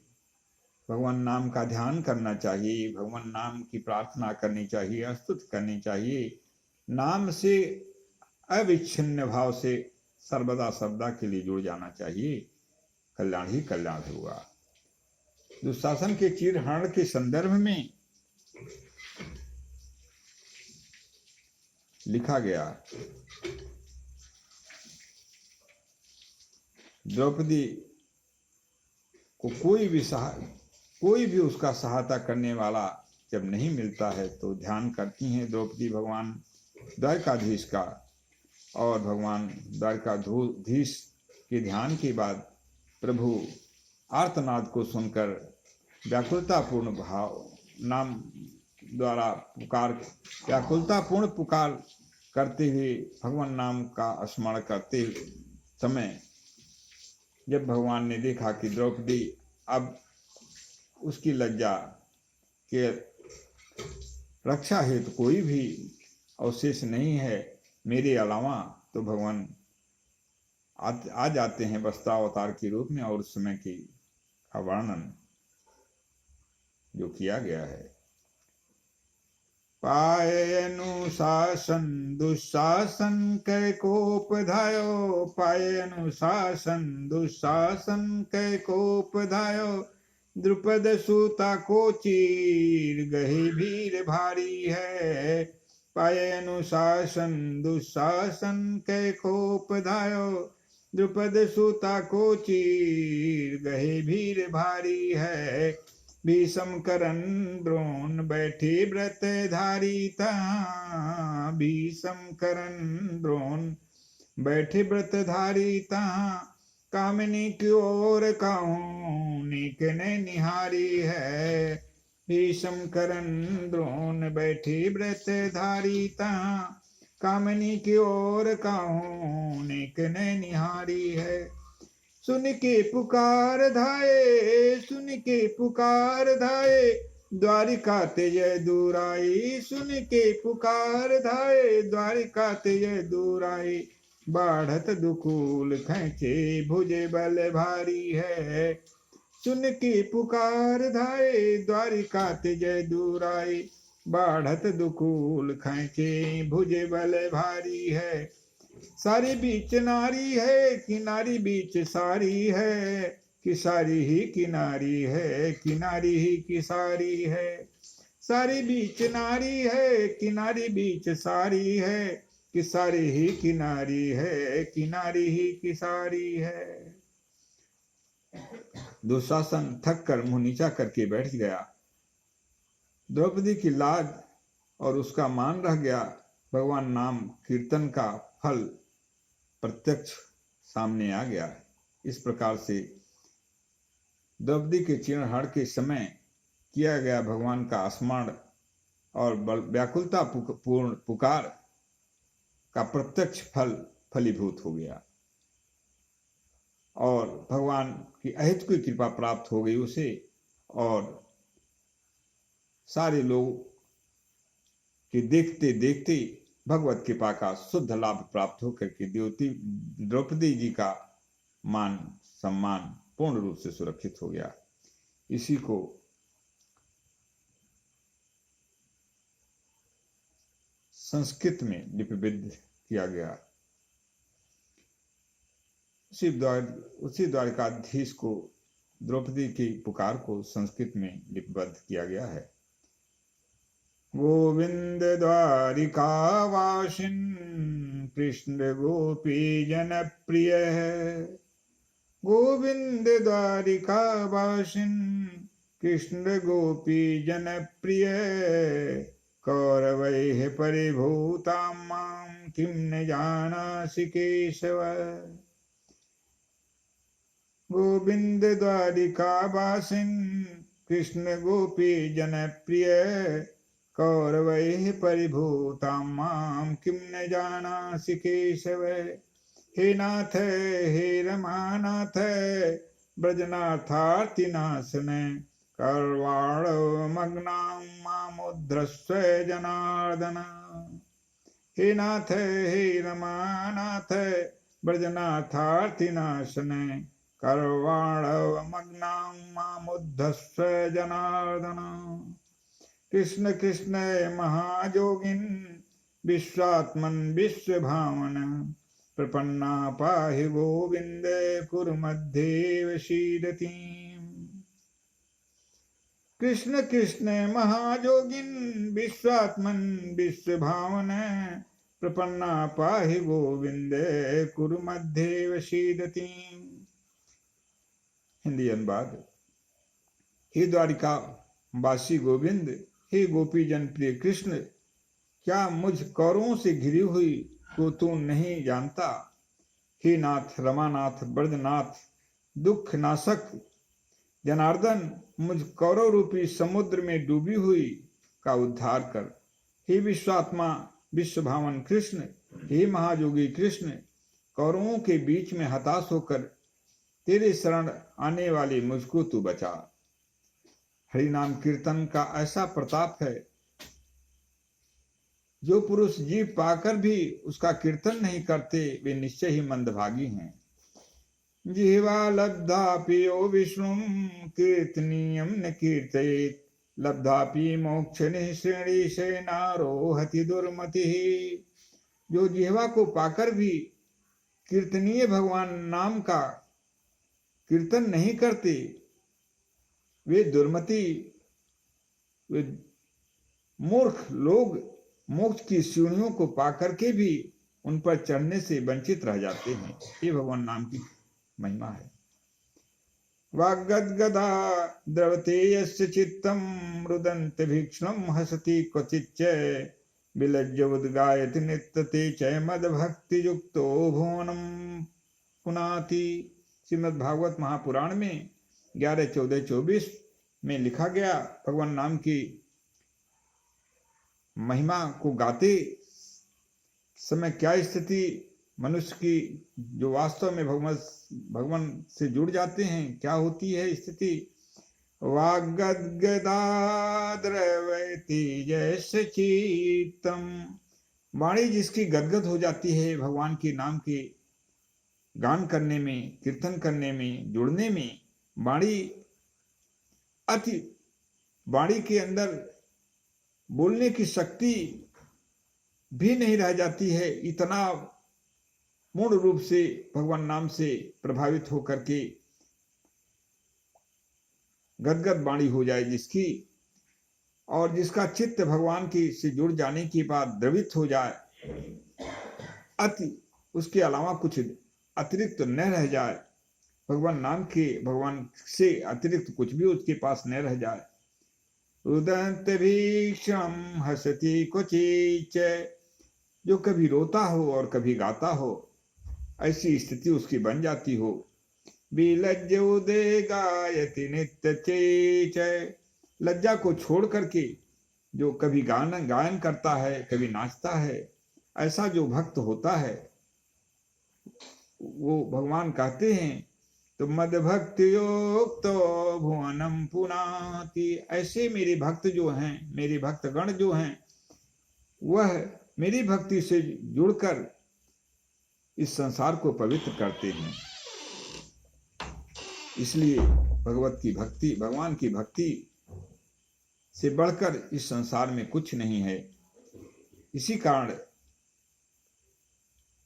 भगवान नाम का ध्यान करना चाहिए, भगवान नाम की प्रार्थना करनी चाहिए, स्तुति करनी चाहिए। नाम से अविच्छिन्न भाव से सर्वदा के लिए जुड़ जाना चाहिए, कल्याण ही कल्याण होगा। दुशासन के चीरहरण के संदर्भ में लिखा गया, द्रौपदी को कोई भी उसका सहायता करने वाला जब नहीं मिलता है तो ध्यान करती हैं द्रौपदी भगवान द्वारकाधीश का, और भगवान द्वारकाधीश के ध्यान के बाद प्रभु आर्तनाद को सुनकर व्याकुलतापूर्ण भाव नाम द्वारा व्याकुलतापूर्ण पुकार करते हुए भगवान नाम का स्मरण करते समय जब भगवान ने देखा कि द्रौपदी अब उसकी लज्जा के रक्षा हेतु कोई भी अवशेष नहीं है मेरे अलावा, तो भगवान आ जाते हैं वस्त्रावतार के रूप में, और उस समय की वर्णन जो किया गया है। पायनुशासन दुशासन कैकोपधायो, पायनुशासन दुशासन कैकोपधायो, द्रुपद सूता को चीर गहे भीर भारी है। पायनुशासन दुशासन कैकोपधायो, द्रुपद सूता को चीर गहे भीर भारी है। भीषम करन द्रोण बैठे व्रत धारी तहाँ, भीषम करन द्रोण बैठे व्रत धारी तहाँ, कामिनी की ओर काहूं नीक ने निहारी है। भीषम करन द्रोण बैठे व्रत धारी तहाँ, कामनी की ओर काहू नेक निहारी है। सुन के पुकार धाये, सुन के पुकार धाये, द्वारिका तेज दूर आई। सुन के पुकार धाये, द्वारिका तेज दूर आई। बाढ़त दुकूल खैचे, भुजे बल भारी है। सुन के पुकार धाये, द्वारिका तेज दूर आई। बाढ़त दुकूल खैचे, भुजे बल भारी है। सारी बीच नारी है, किनारी बीच सारी है, कि सारी ही किनारी है, किनारी ही की सारी है। सारी बीच नारी है, किनारी बीच सारी है, कि सारी ही किनारी है, किनारी ही की सारी है। दुशासन थक कर मुंह नीचा करके बैठ गया। द्रौपदी की लाज और उसका मान रह गया। भगवान नाम कीर्तन का फल प्रत्यक्ष सामने आ गया। इस प्रकार से द्रौपदी के चीरहरण के समय किया गया भगवान का स्मरण और व्याकुलता पूर्ण पुकार का प्रत्यक्ष फल फलीभूत हो गया और भगवान की अहेतुकी कृपा प्राप्त हो गई उसे। और सारे लोग के देखते देखते भगवत कृपा का शुद्ध लाभ प्राप्त होकर के द्रौपदी जी का मान सम्मान पूर्ण रूप से सुरक्षित हो गया। इसी को संस्कृत में लिपिबद्ध किया गया। उसी द्वारिकाधीश को द्रौपदी की पुकार को संस्कृत में लिपिबद्ध किया गया है। गोविंद द्वारिका वासिन कृष्ण गोपी जन प्रिय है। गोविंद द्वारिका वासिन कृष्ण गोपी जन प्रिय। कौरवैः परिभूतां मां किं न जानासि केशव। गोविंद द्वारिका वासिन कृष्ण गोपी जन प्रिय। कौरवैः परिभूतां मां किं न जानासि केशव। हे नाथ हे रमानाथ ब्रजनाथार्तिनाशन। कर्वाणमग्नां मामुद्धृस्व जनार्दन। हे नाथ हे रमानाथ ब्रजनाथार्तिनाशन। कर्वाणमग्नां मामुद्धृस्व जनार्दन। कृष्ण कृष्ण महाजोगिन विश्वात्मन विश्वभावन। प्रपन्ना पाहि गोविंद कुरुमध्ये शीदतीम्। कृष्ण कृष्ण महाजोगिन विश्वात्मन विश्वभावन। प्रपन्ना पाहि गोविंद कुरुमध्ये शीदतीम्। हिंदी अनुवाद। हे द्वारिका वासी गोविंद, हे गोपी जन प्रिय कृष्ण, क्या मुझ कौरवों से घिरी हुई को तू नहीं जानता। हे नाथ रमानाथ ब्रजनाथ दुख नाशक जनार्दन, मुझ कौरव रूपी समुद्र में डूबी हुई का उद्धार कर। हे विश्वात्मा विश्वभावन कृष्ण, हे महायोगी कृष्ण, कौरवों के बीच में हताश होकर तेरे शरण आने वाले मुझको तू बचा। हरि नाम कीर्तन का ऐसा प्रताप है, जो पुरुष जीव पाकर भी उसका कीर्तन नहीं करते वे निश्चय ही मंदभागी हैं। जिह्वा लब्धापि यो विष्णुं कीर्तनीयं न कीर्तयेत्। लब्धापि मोक्ष निःश्रेणी नारोहति दुर्मतिः। जो जिह्वा को पाकर भी कीर्तनीय भगवान नाम का कीर्तन नहीं करते वे दुर्मति, वे मूर्ख लोग मोक्ष की सीढ़ियों को पाकर के भी उन पर चढ़ने से वंचित रह जाते हैं। ये भगवान नाम की महिमा है। वाग्गद्गदा द्रवते यस्य चित्तम रुदन्त भीक्ष्णं हसति क्वचिच्च। विलज्य उद्गायति नित्यते च मद्भक्ति युक्तो भुवनं पुनाति। श्रीमद् भागवत महापुराण में 11, 14, 24 में लिखा गया भगवान नाम की महिमा को गाते समय क्या स्थिति मनुष्य की जो वास्तव में भगवान से जुड़ जाते हैं, क्या होती है स्थिति। वाग्गद्गदाद्रवति जैसे चित्तम, वाणी जिसकी गदगद हो जाती है भगवान के नाम के गान करने में, कीर्तन करने में, जुड़ने में, वाणी के अंदर बोलने की शक्ति भी नहीं रह जाती है, इतना पूर्ण रूप से भगवान नाम से प्रभावित होकर के गदगद वाणी हो जाए जिसकी, और जिसका चित्त भगवान की से जुड़ जाने के बाद द्रवित हो जाए, उसके अलावा कुछ अतिरिक्त न रह जाए, भगवान से अतिरिक्त कुछ भी उसके पास न रह जाए। रुदंत भीषण हसती कुचीच, जो कभी रोता हो और कभी गाता हो, ऐसी स्थिति उसकी बन जाती हो। विलज्ज उदय गायति नित्य चेच, लज्जा को छोड़ करके जो कभी गायन करता है, कभी नाचता है, ऐसा जो भक्त होता है, वो भगवान कहते हैं तो मद भक्ति युक्त भुवनम पुनाति, ऐसे मेरे भक्त जो हैं, मेरे भक्तगण जो हैं, वह मेरी भक्ति से जुड़कर इस संसार को पवित्र करते हैं। इसलिए भगवान की भक्ति से बढ़कर इस संसार में कुछ नहीं है। इसी कारण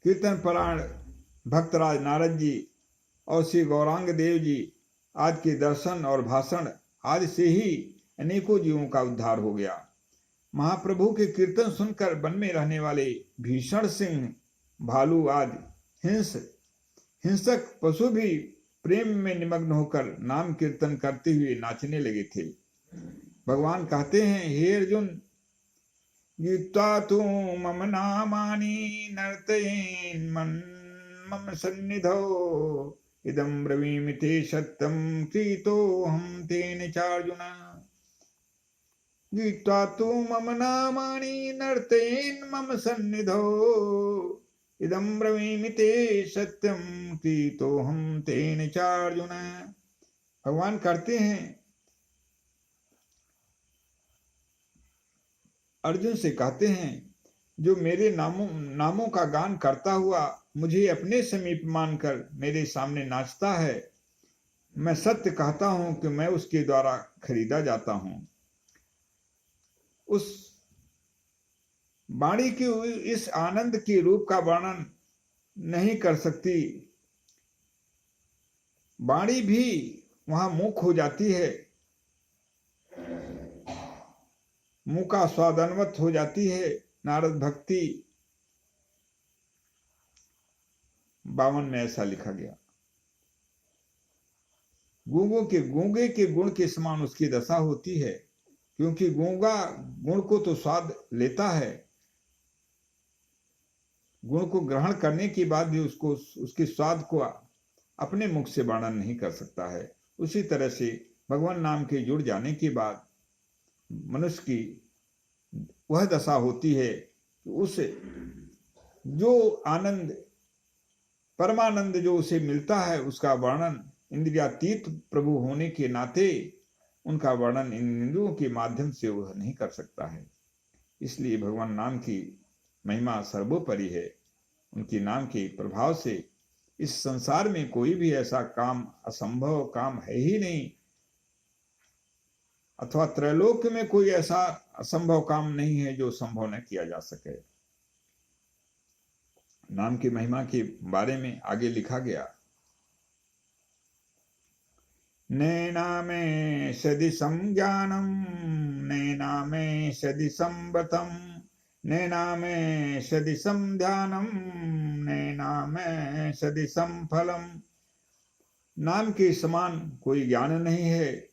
कीर्तन परायण भक्तराज नारद जी और श्री गौरांग देव जी आज के दर्शन और भाषण आज से ही अनेकों जीवों का उद्धार हो गया। महाप्रभु के कीर्तन सुनकर वन में रहने वाले भीषण सिंह, भालू आदि हिंसक पशु भी प्रेम में निमग्न होकर नाम कीर्तन करते हुए नाचने लगे थे। भगवान कहते हैं, हे अर्जुन, गीता तू मम नामानि नर्तयेन् मम सन्निधौ इदं ब्रवीमि ते सत्यं कृतोऽहं तेन चार्जुन। गीता तू मम नामानि नर्तयेन् मम सन्निधौ इदं ब्रवीमि ते सत्यं कृतोऽहं तेन चार्जुन। भगवान करते हैं, अर्जुन से कहते हैं, जो मेरे नामों का गान करता हुआ मुझे अपने समीप मानकर मेरे सामने नाचता है, मैं सत्य कहता हूं कि मैं उसके द्वारा खरीदा जाता हूं। उस वाणी की इस आनंद के रूप का वर्णन नहीं कर सकती। वाणी भी वहां मूक हो जाती है, मुंह का स्वादनवत हो जाती है। नारद भक्ति 52 में ऐसा लिखा गया। गूंगे के गुण के समान उसकी दशा होती है, क्योंकि गूंगा गुण को तो स्वाद लेता है, गुण को ग्रहण करने के बाद भी उसके स्वाद को अपने मुख से वर्णन नहीं कर सकता है। उसी तरह से भगवान नाम के जुड़ जाने के बाद मनुष्य की वह दशा होती है कि उसे जो आनंद, परमानंद जो उसे मिलता है, उसका वर्णन इंद्रियातीत प्रभु होने के नाते उनका वर्णन इन इंद्रियों के माध्यम से वह नहीं कर सकता है। इसलिए भगवान नाम की महिमा सर्वोपरि है। उनके नाम के प्रभाव से इस संसार में कोई भी ऐसा काम, असंभव काम है ही नहीं, अथवा त्रैलोक्य में कोई ऐसा असंभव काम नहीं है जो संभव न किया जा सके। नाम की महिमा के बारे में आगे लिखा गया, नैनामे सदिशं ज्ञानम नैनामे सदिशं व्रतम नैनामे सदिशं ध्यानम नैनामे सदिशं फलम। नाम के समान कोई ज्ञान नहीं है,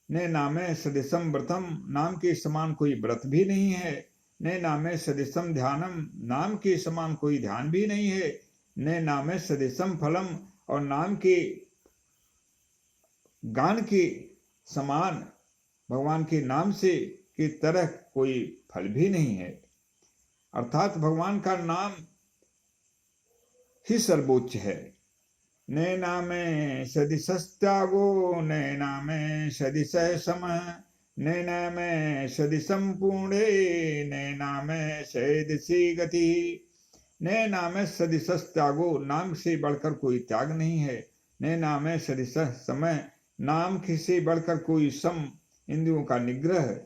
नैनामे सदिशं व्रतम, नाम के समान कोई व्रत भी नहीं है, नैनामे सदिशं ध्यानम, नाम के समान कोई ध्यान भी नहीं है, नैनामे सदिशं फलम, और नाम के गान के समान भगवान के नाम से की तरह कोई फल भी नहीं है। अर्थात भगवान का नाम ही सर्वोच्च है। नैना में सदिशस्त्यागो नैना में सदिशः समः नैना में सदिशंपूर्णे नैना में सैदसी गति। नैना में सदिशस त्यागो, नाम से बढ़कर कोई त्याग नहीं है। नैना में सदिशः समय, नाम से बढ़कर कोई सम, इंद्रियों का निग्रह,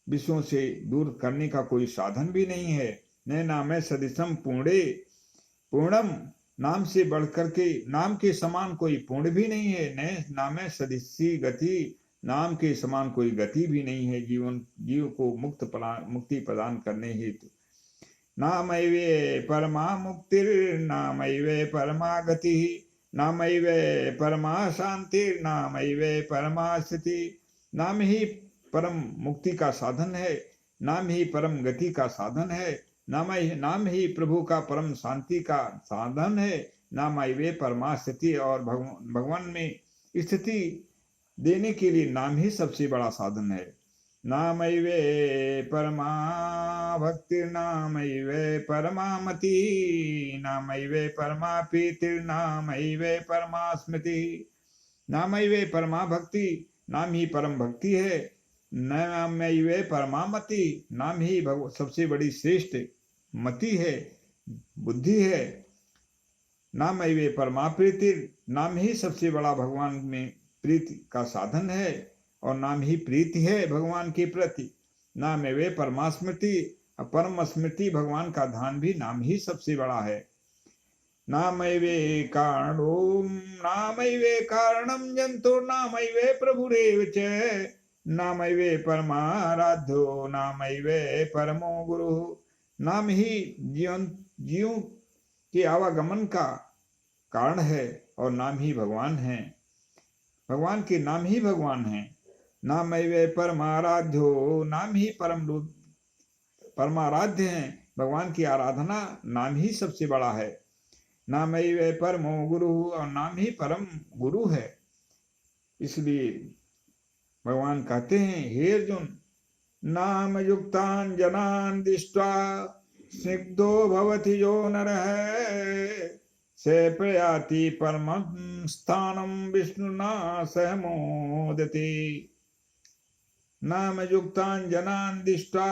विषयों से दूर करने का कोई साधन भी नहीं है। नैना में सदिशम पूर्णे पूर्णम, नाम से बढ़कर के, नाम के समान कोई पूर्ण भी नहीं है। नैना में सदिशी गति, नाम के समान कोई गति भी नहीं है जीव को मुक्ति प्रदान करने हेतु। नामैवे परमा मुक्तिर्नामैवे परमा गतिः नामैवे परमा शांतिर्नामैवे परमा स्थिति। नाम ही परम मुक्ति का साधन है, नाम ही परम गति का साधन है, नाम ही प्रभु का परम शांति का साधन है। नामैवे परमा स्थिति, और भगवान में स्थिति देने के लिए नाम ही सबसे बड़ा साधन है। नामैवे परमा भक्तिर्नामैवे परमा मति नामैवे परमा प्रीतिर्नामैवे परमा स्मृति। नामैवे परमा भक्ति, नाम ही परम भक्ति है। नामैवे परमा मति, नाम ही सबसे बड़ी श्रेष्ठ मति है, बुद्धि है। नामैवे परमा प्रीतिर, नाम ही सबसे बड़ा भगवान में प्रीति का साधन है, और नाम ही प्रीति है भगवान के प्रति। नामैवे परमा स्मृति, परम स्मृति भगवान का ध्यान भी नाम ही सबसे बड़ा है। नामैवे कारणम जंतुर्नामैवे प्रभुरेव च नामैवे परमाराध्यो नामैवे परमो गुरु। नाम ही जीव के आवागमन का कारण है, और नाम ही भगवान है। भगवान के नाम ही भगवान है। नामैवे परमाराध्यो, नाम ही परमाराध्य है। भगवान की आराधना नाम ही सबसे बड़ा है। नामैवे परमो गुरु, और नाम ही परम गुरु है। इसलिए भगवान कहते हैं, हे अर्जुन, नाम युक्तान जनान दृष्ट्वा स्निग्धो भवति जो नरः से प्रयाति परमं स्थानम विष्णुना सह मोदति। नाम युक्तान जनान दृष्ट्वा,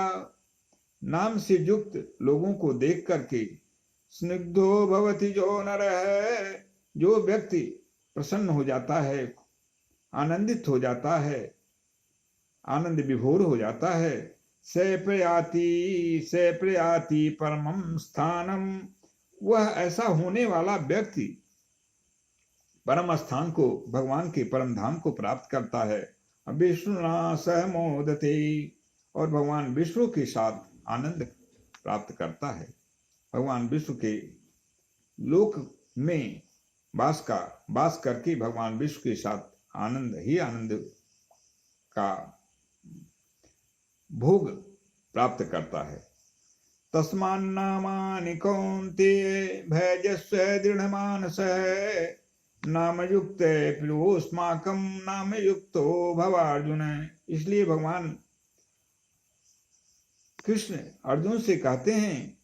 नाम से युक्त लोगों को देख करके, स्निग्धो भवति जो नरः, जो व्यक्ति प्रसन्न हो जाता है, आनंदित हो जाता है, आनंद विभोर हो जाता है। से प्रयाति परमं स्थानम, वह ऐसा होने वाला व्यक्ति परम स्थान को, भगवान के परम धाम को प्राप्त करता है। विष्णुना सह मोदते, और भगवान विष्णु के साथ आनंद प्राप्त करता है। भगवान विष्णु के लोक में वास करके भगवान विष्णु के साथ आनंद ही आनंद का भोग प्राप्त करता है। तस्मान्नामानि कौन्तेय भयजस्व दृढ़मानसः नामयुक्ते प्रियोस्माकं नामयुक्तो भवार्जुन। इसलिए भगवान कृष्ण अर्जुन से कहते हैं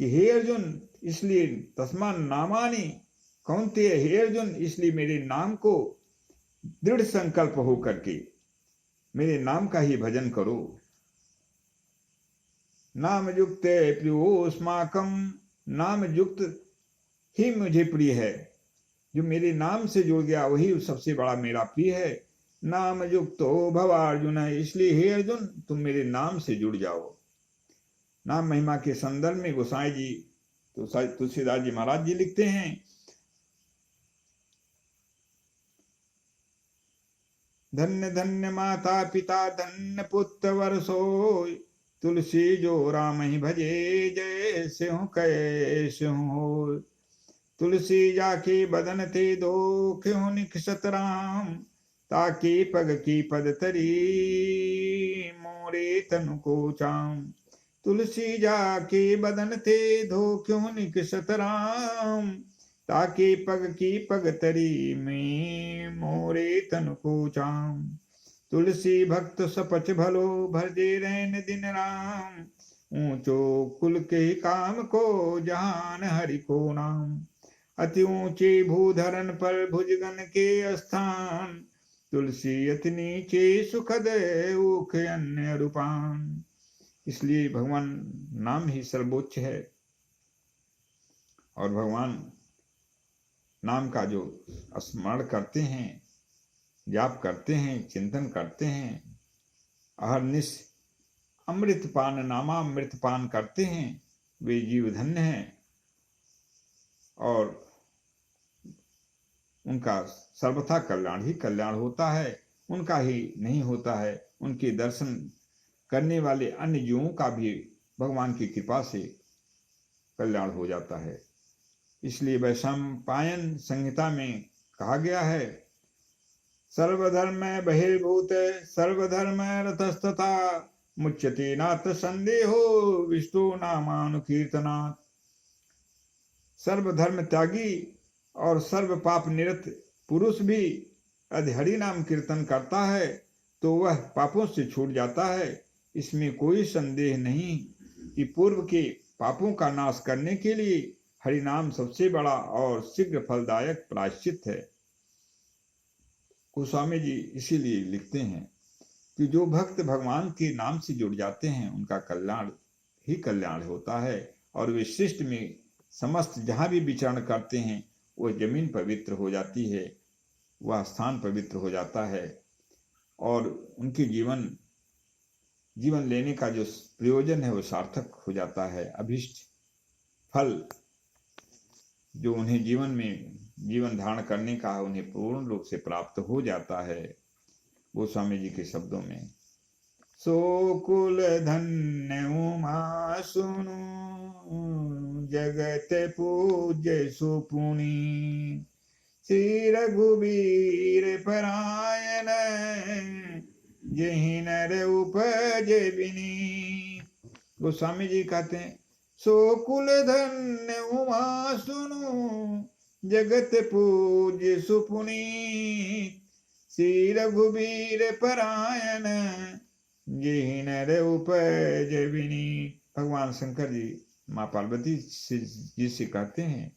कि हे अर्जुन, इसलिए तस्मान नामानि कौन्तेय, हे अर्जुन, इसलिए मेरे नाम को दृढ़ संकल्प हो करके मेरे नाम का ही भजन करो। नाम युक्ते प्रियोस्माकम, नाम युक्त ही मुझे प्रिय है। जो मेरे नाम से जुड़ गया वही सबसे बड़ा मेरा प्रिय है। नाम युक्तो भवार्जुन, इसलिए हे अर्जुन, तुम मेरे नाम से जुड़ जाओ। नाम महिमा के संदर्भ में गोसाई जी तुलसीदास जी महाराज जी लिखते हैं, धन्य धन्य माता पिता धन्य पुत्र वर्षो तुलसी जो राम ही भजे जय सिंह कै सिंह हो। तुलसी जाके बदन ते दो क्यों निकसत राम ताकि पग की पद तरी मोरे तनु को चाम। तुलसी जाके बदन ते धो क्यों निकसत राम ताकि पग की पग तरी में मोरे तनु को चाम। तुलसी भक्त सपच भलो भरजे रैन दिन राम ऊंचो कुल के काम को जहान हरि को नाम। अति ऊंचे भूधरन पर भुजगन के स्थान, तुलसी अति नीचे सुखद ऊख अन्य रूपान। इसलिए भगवान नाम ही सर्वोच्च है, और भगवान नाम का जो स्मरण करते हैं, जाप करते हैं, चिंतन करते हैं, अहरनिश अमृतपान नामामृतपान करते हैं, वे जीव धन्य हैं और उनका सर्वथा कल्याण ही कल्याण होता है। उनका ही नहीं होता है, उनके दर्शन करने वाले अन्य जीवों का भी भगवान की कृपा से कल्याण हो जाता है। इसलिए वैशंपायन संहिता में कहा गया है, सर्वधर्म बहिर्भूत सर्वधर्म रतस्तथा मुच्यते नाथ संदेहो विष्णु नामानुकीर्तनात्। सर्वधर्म त्यागी और सर्व पाप निरत पुरुष भी यदि हरि नाम कीर्तन करता है तो वह पापों से छूट जाता है। इसमें कोई संदेह नहीं कि पूर्व के पापों का नाश करने के लिए हरि नाम सबसे बड़ा और शीघ्र फलदायक प्रायश्चित है। गोस्वामी जी इसीलिए लिखते हैं कि जो भक्त भगवान के नाम से जुड़ जाते हैं उनका कल्याण ही कल्याण होता है, और वे सृष्टि में समस्त जहां भी विचरण करते हैं वह जमीन पवित्र हो जाती है, वह स्थान पवित्र हो जाता है, और उनके जीवन लेने का जो प्रयोजन है वो सार्थक हो जाता है। अभिष्ट फल जो उन्हें जीवन धारण करने का उन्हें पूर्ण रूप से प्राप्त हो जाता है। गोस्वामी जी के शब्दों में, सो कुल धन्य उमा सुनु जगत पूज्य सुपुनी, श्री रघुबीर परायण जहि नर उपज बिनी। गोस्वामी जी कहते हैं, सो कुल धन्य उमा सुनु जगत पूज्य सुपुनी, श्री रघुबीर परायण जहि नर उपज बिनी। भगवान शंकर जी माँ पार्वती जी से कहते हैं,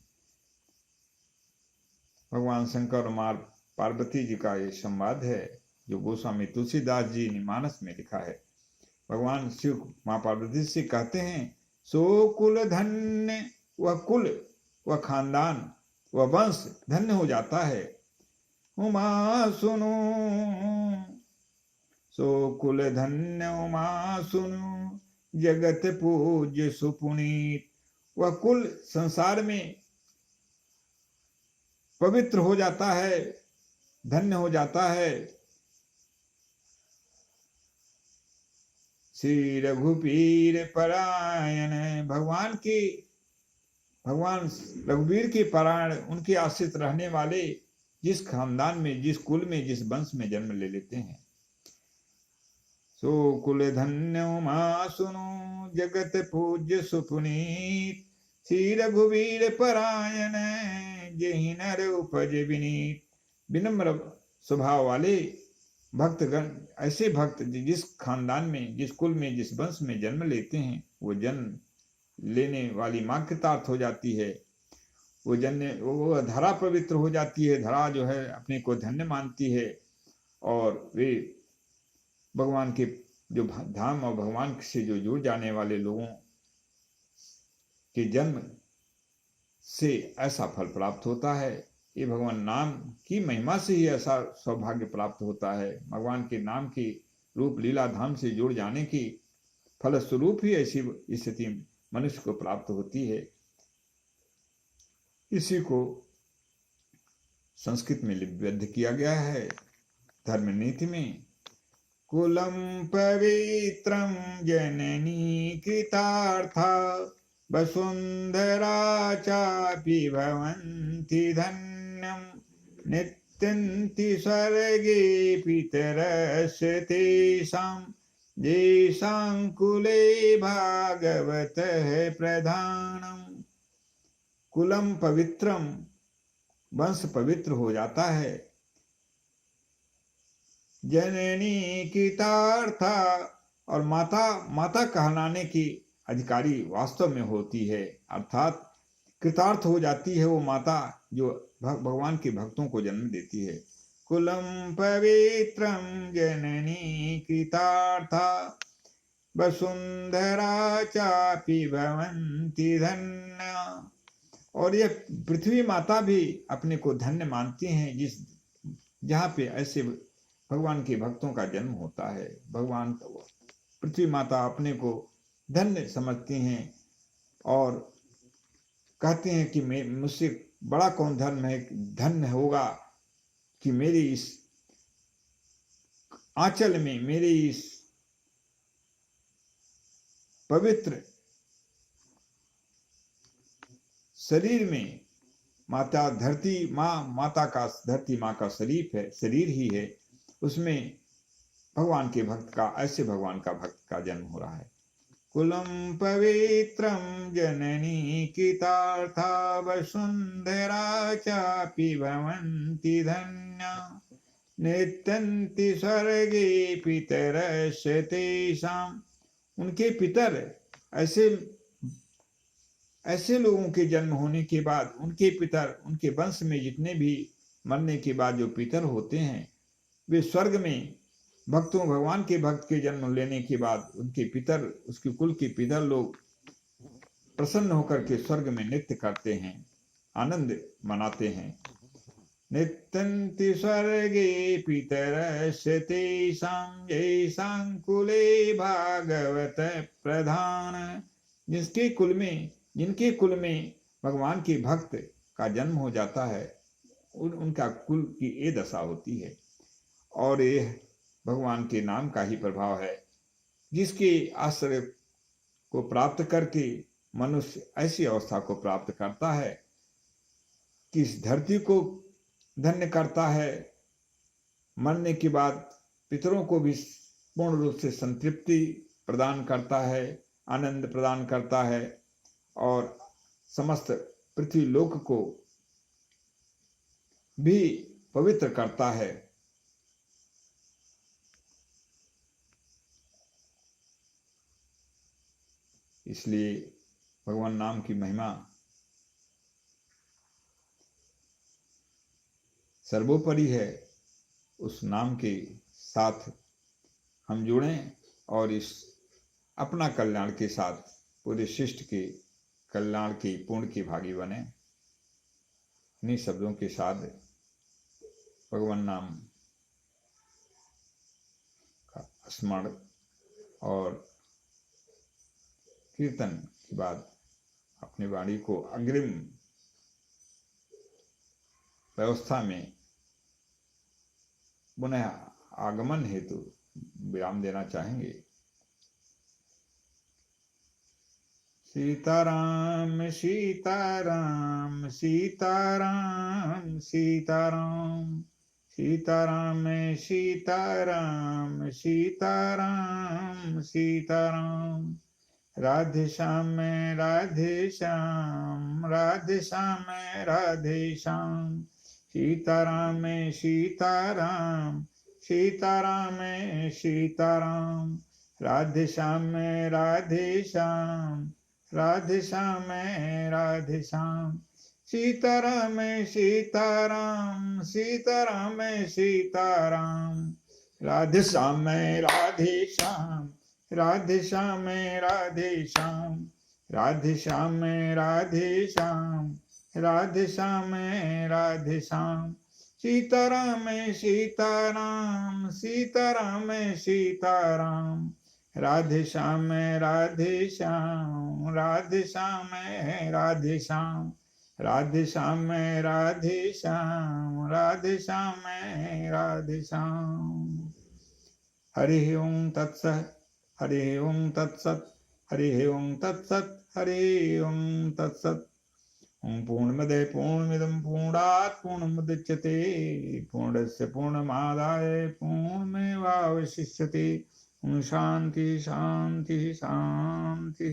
भगवान शंकर और माँ पार्वती जी का ये संवाद है जो गोस्वामी तुलसीदास जी ने मानस में लिखा है। भगवान शिव माँ पार्वती से कहते हैं, सो कुल धन्य, वह कुल, वह खानदान, वह वंश धन्य हो जाता है। उमा सुनो, सो कुल धन्य उमा सुनो जगत पूज्य सुपुनीत। वह कुल संसार में पवित्र हो जाता है, धन्य हो जाता है। श्री रघुबीर परायण, भगवान रघुबीर के परायण, उनके आश्रित रहने वाले जिस खानदान में, जिस कुल में, जिस वंश में जन्म ले लेते हैं। सो कुल धन्य उमा सुनो जगत पूज्य सुपुनीत, श्री रघुबीर परायण जहि नर उपज विनीत। विनम्र स्वभाव वाले भक्तगण, ऐसे भक्त जिस खानदान में, जिस कुल में, जिस वंश में जन्म लेते हैं वो जन्म लेने वाली मां कृतार्थ हो जाती है। वो धरा पवित्र हो जाती है, धरा जो है अपने को धन्य मानती है, और वे भगवान के जो धाम और भगवान से जो जुड़ जाने वाले लोगों के जन्म से ऐसा फल प्राप्त होता है। ये भगवान नाम की महिमा से ही ऐसा सौभाग्य प्राप्त होता है। भगवान के नाम की रूप लीला धाम से जुड़ जाने की फलस्वरूप ही ऐसी स्थिति मनुष्य को प्राप्त होती है। इसी को संस्कृत में लिपिबद्ध किया गया है धर्म नीति में। कुलम पवित्रम जननी कृतार्था, वसुंधरा चापि भवन्ति धन्यम, नित्यन्ति स्वर्गे पितरस्य तेषां, येषां कुले भागवतः प्रधानम। कुलम पवित्रम, वंश पवित्र हो जाता है। जननी कृतार्था, और माता कहलाने की अधिकारी वास्तव में होती है, अर्थात कृतार्थ हो जाती है वो माता जो भगवान के भक्तों को जन्म देती है। कुलम पवित्रम जननी कृतार्था वसुंधरा चापि भवन्ति धन्या। और यह पृथ्वी माता भी अपने को धन्य मानती हैं जहाँ पे ऐसे भगवान के भक्तों का जन्म होता है। भगवान पृथ्वी माता अपने को धन्य समझती हैं और कहते हैं कि मुझसे बड़ा कौन धन्य होगा कि मेरी इस आंचल में, मेरे इस पवित्र शरीर में, धरती माँ का शरीर ही है, उसमें ऐसे भगवान का भक्त का जन्म हो रहा है। कुलम पवित्रम जननी कृतार्था वसुंधरा चापि भवन्ति धन्या नित्यन्ति स्वर्गे पितरस्य तेषाम्। उनके पितर ऐसे लोगों के जन्म होने के बाद उनके वंश में जितने भी मरने के बाद जो पितर होते हैं, वे स्वर्ग में भगवान के भक्त के जन्म लेने के बाद उसके कुल के पितर लोग प्रसन्न होकर के स्वर्ग में नृत्य करते हैं, आनंद मनाते हैं। नित्यन्ति स्वर्गे पितरस्य तेषां येषां कुले भागवत प्रधान। जिनके कुल में भगवान के भक्त का जन्म हो जाता है, उनका कुल की ये दशा होती है। और यह भगवान के नाम का ही प्रभाव है, जिसके आश्रय को प्राप्त करके मनुष्य ऐसी अवस्था को प्राप्त करता है कि इस धरती को धन्य करता है, मरने के बाद पितरों को भी पूर्ण रूप से संतृप्ति प्रदान करता है, आनंद प्रदान करता है और समस्त पृथ्वी लोक को भी पवित्र करता है। इसलिए भगवान नाम की महिमा सर्वोपरि है। उस नाम के साथ हम जुड़ें और इस अपना कल्याण के साथ पूरे शिष्ट के कल्याण की पूर्ण की भागी बने। इन्हीं शब्दों के साथ भगवान नाम का स्मरण और कीर्तन के बाद अपनी वाणी को अग्रिम व्यवस्था में पुनः आगमन हेतु विराम देना चाहेंगे। सीताराम सीताराम सीताराम सीताराम सीताराम सीताराम सीताराम सीताराम राधे श्याम राधे श्याम राधे श्याम राधे श्याम सीताराम सीताराम सीताराम सीताराम राधे श्याम राधे श्याम राधे श्याम राधे श्याम सीताराम सीताराम सीताराम सीताराम राधे श्याम राधे श्याम राधे श्याम राधे श्याम राधे श्याम राधे श्याम राधे श्याम राधे श्याम सीताराम सीताराम सीताराम सीताराम राधे श्याम राधे श्याम राधे श्याम राधे श्याम राधे श्याम राधे श्याम राधे श्याम राधे श्याम। हरि ओम तत्सत् हरि ओम तत्सत् हरि ओम तत्सत् हरि ओम तत्सत्। ओम पूर्णमदः पूर्णमिदं पूर्णात् पूर्णमुदच्यते पूर्णस्य पूर्णमादाय पूर्णमेवावशिष्यते। ओम शांति शांति शांति।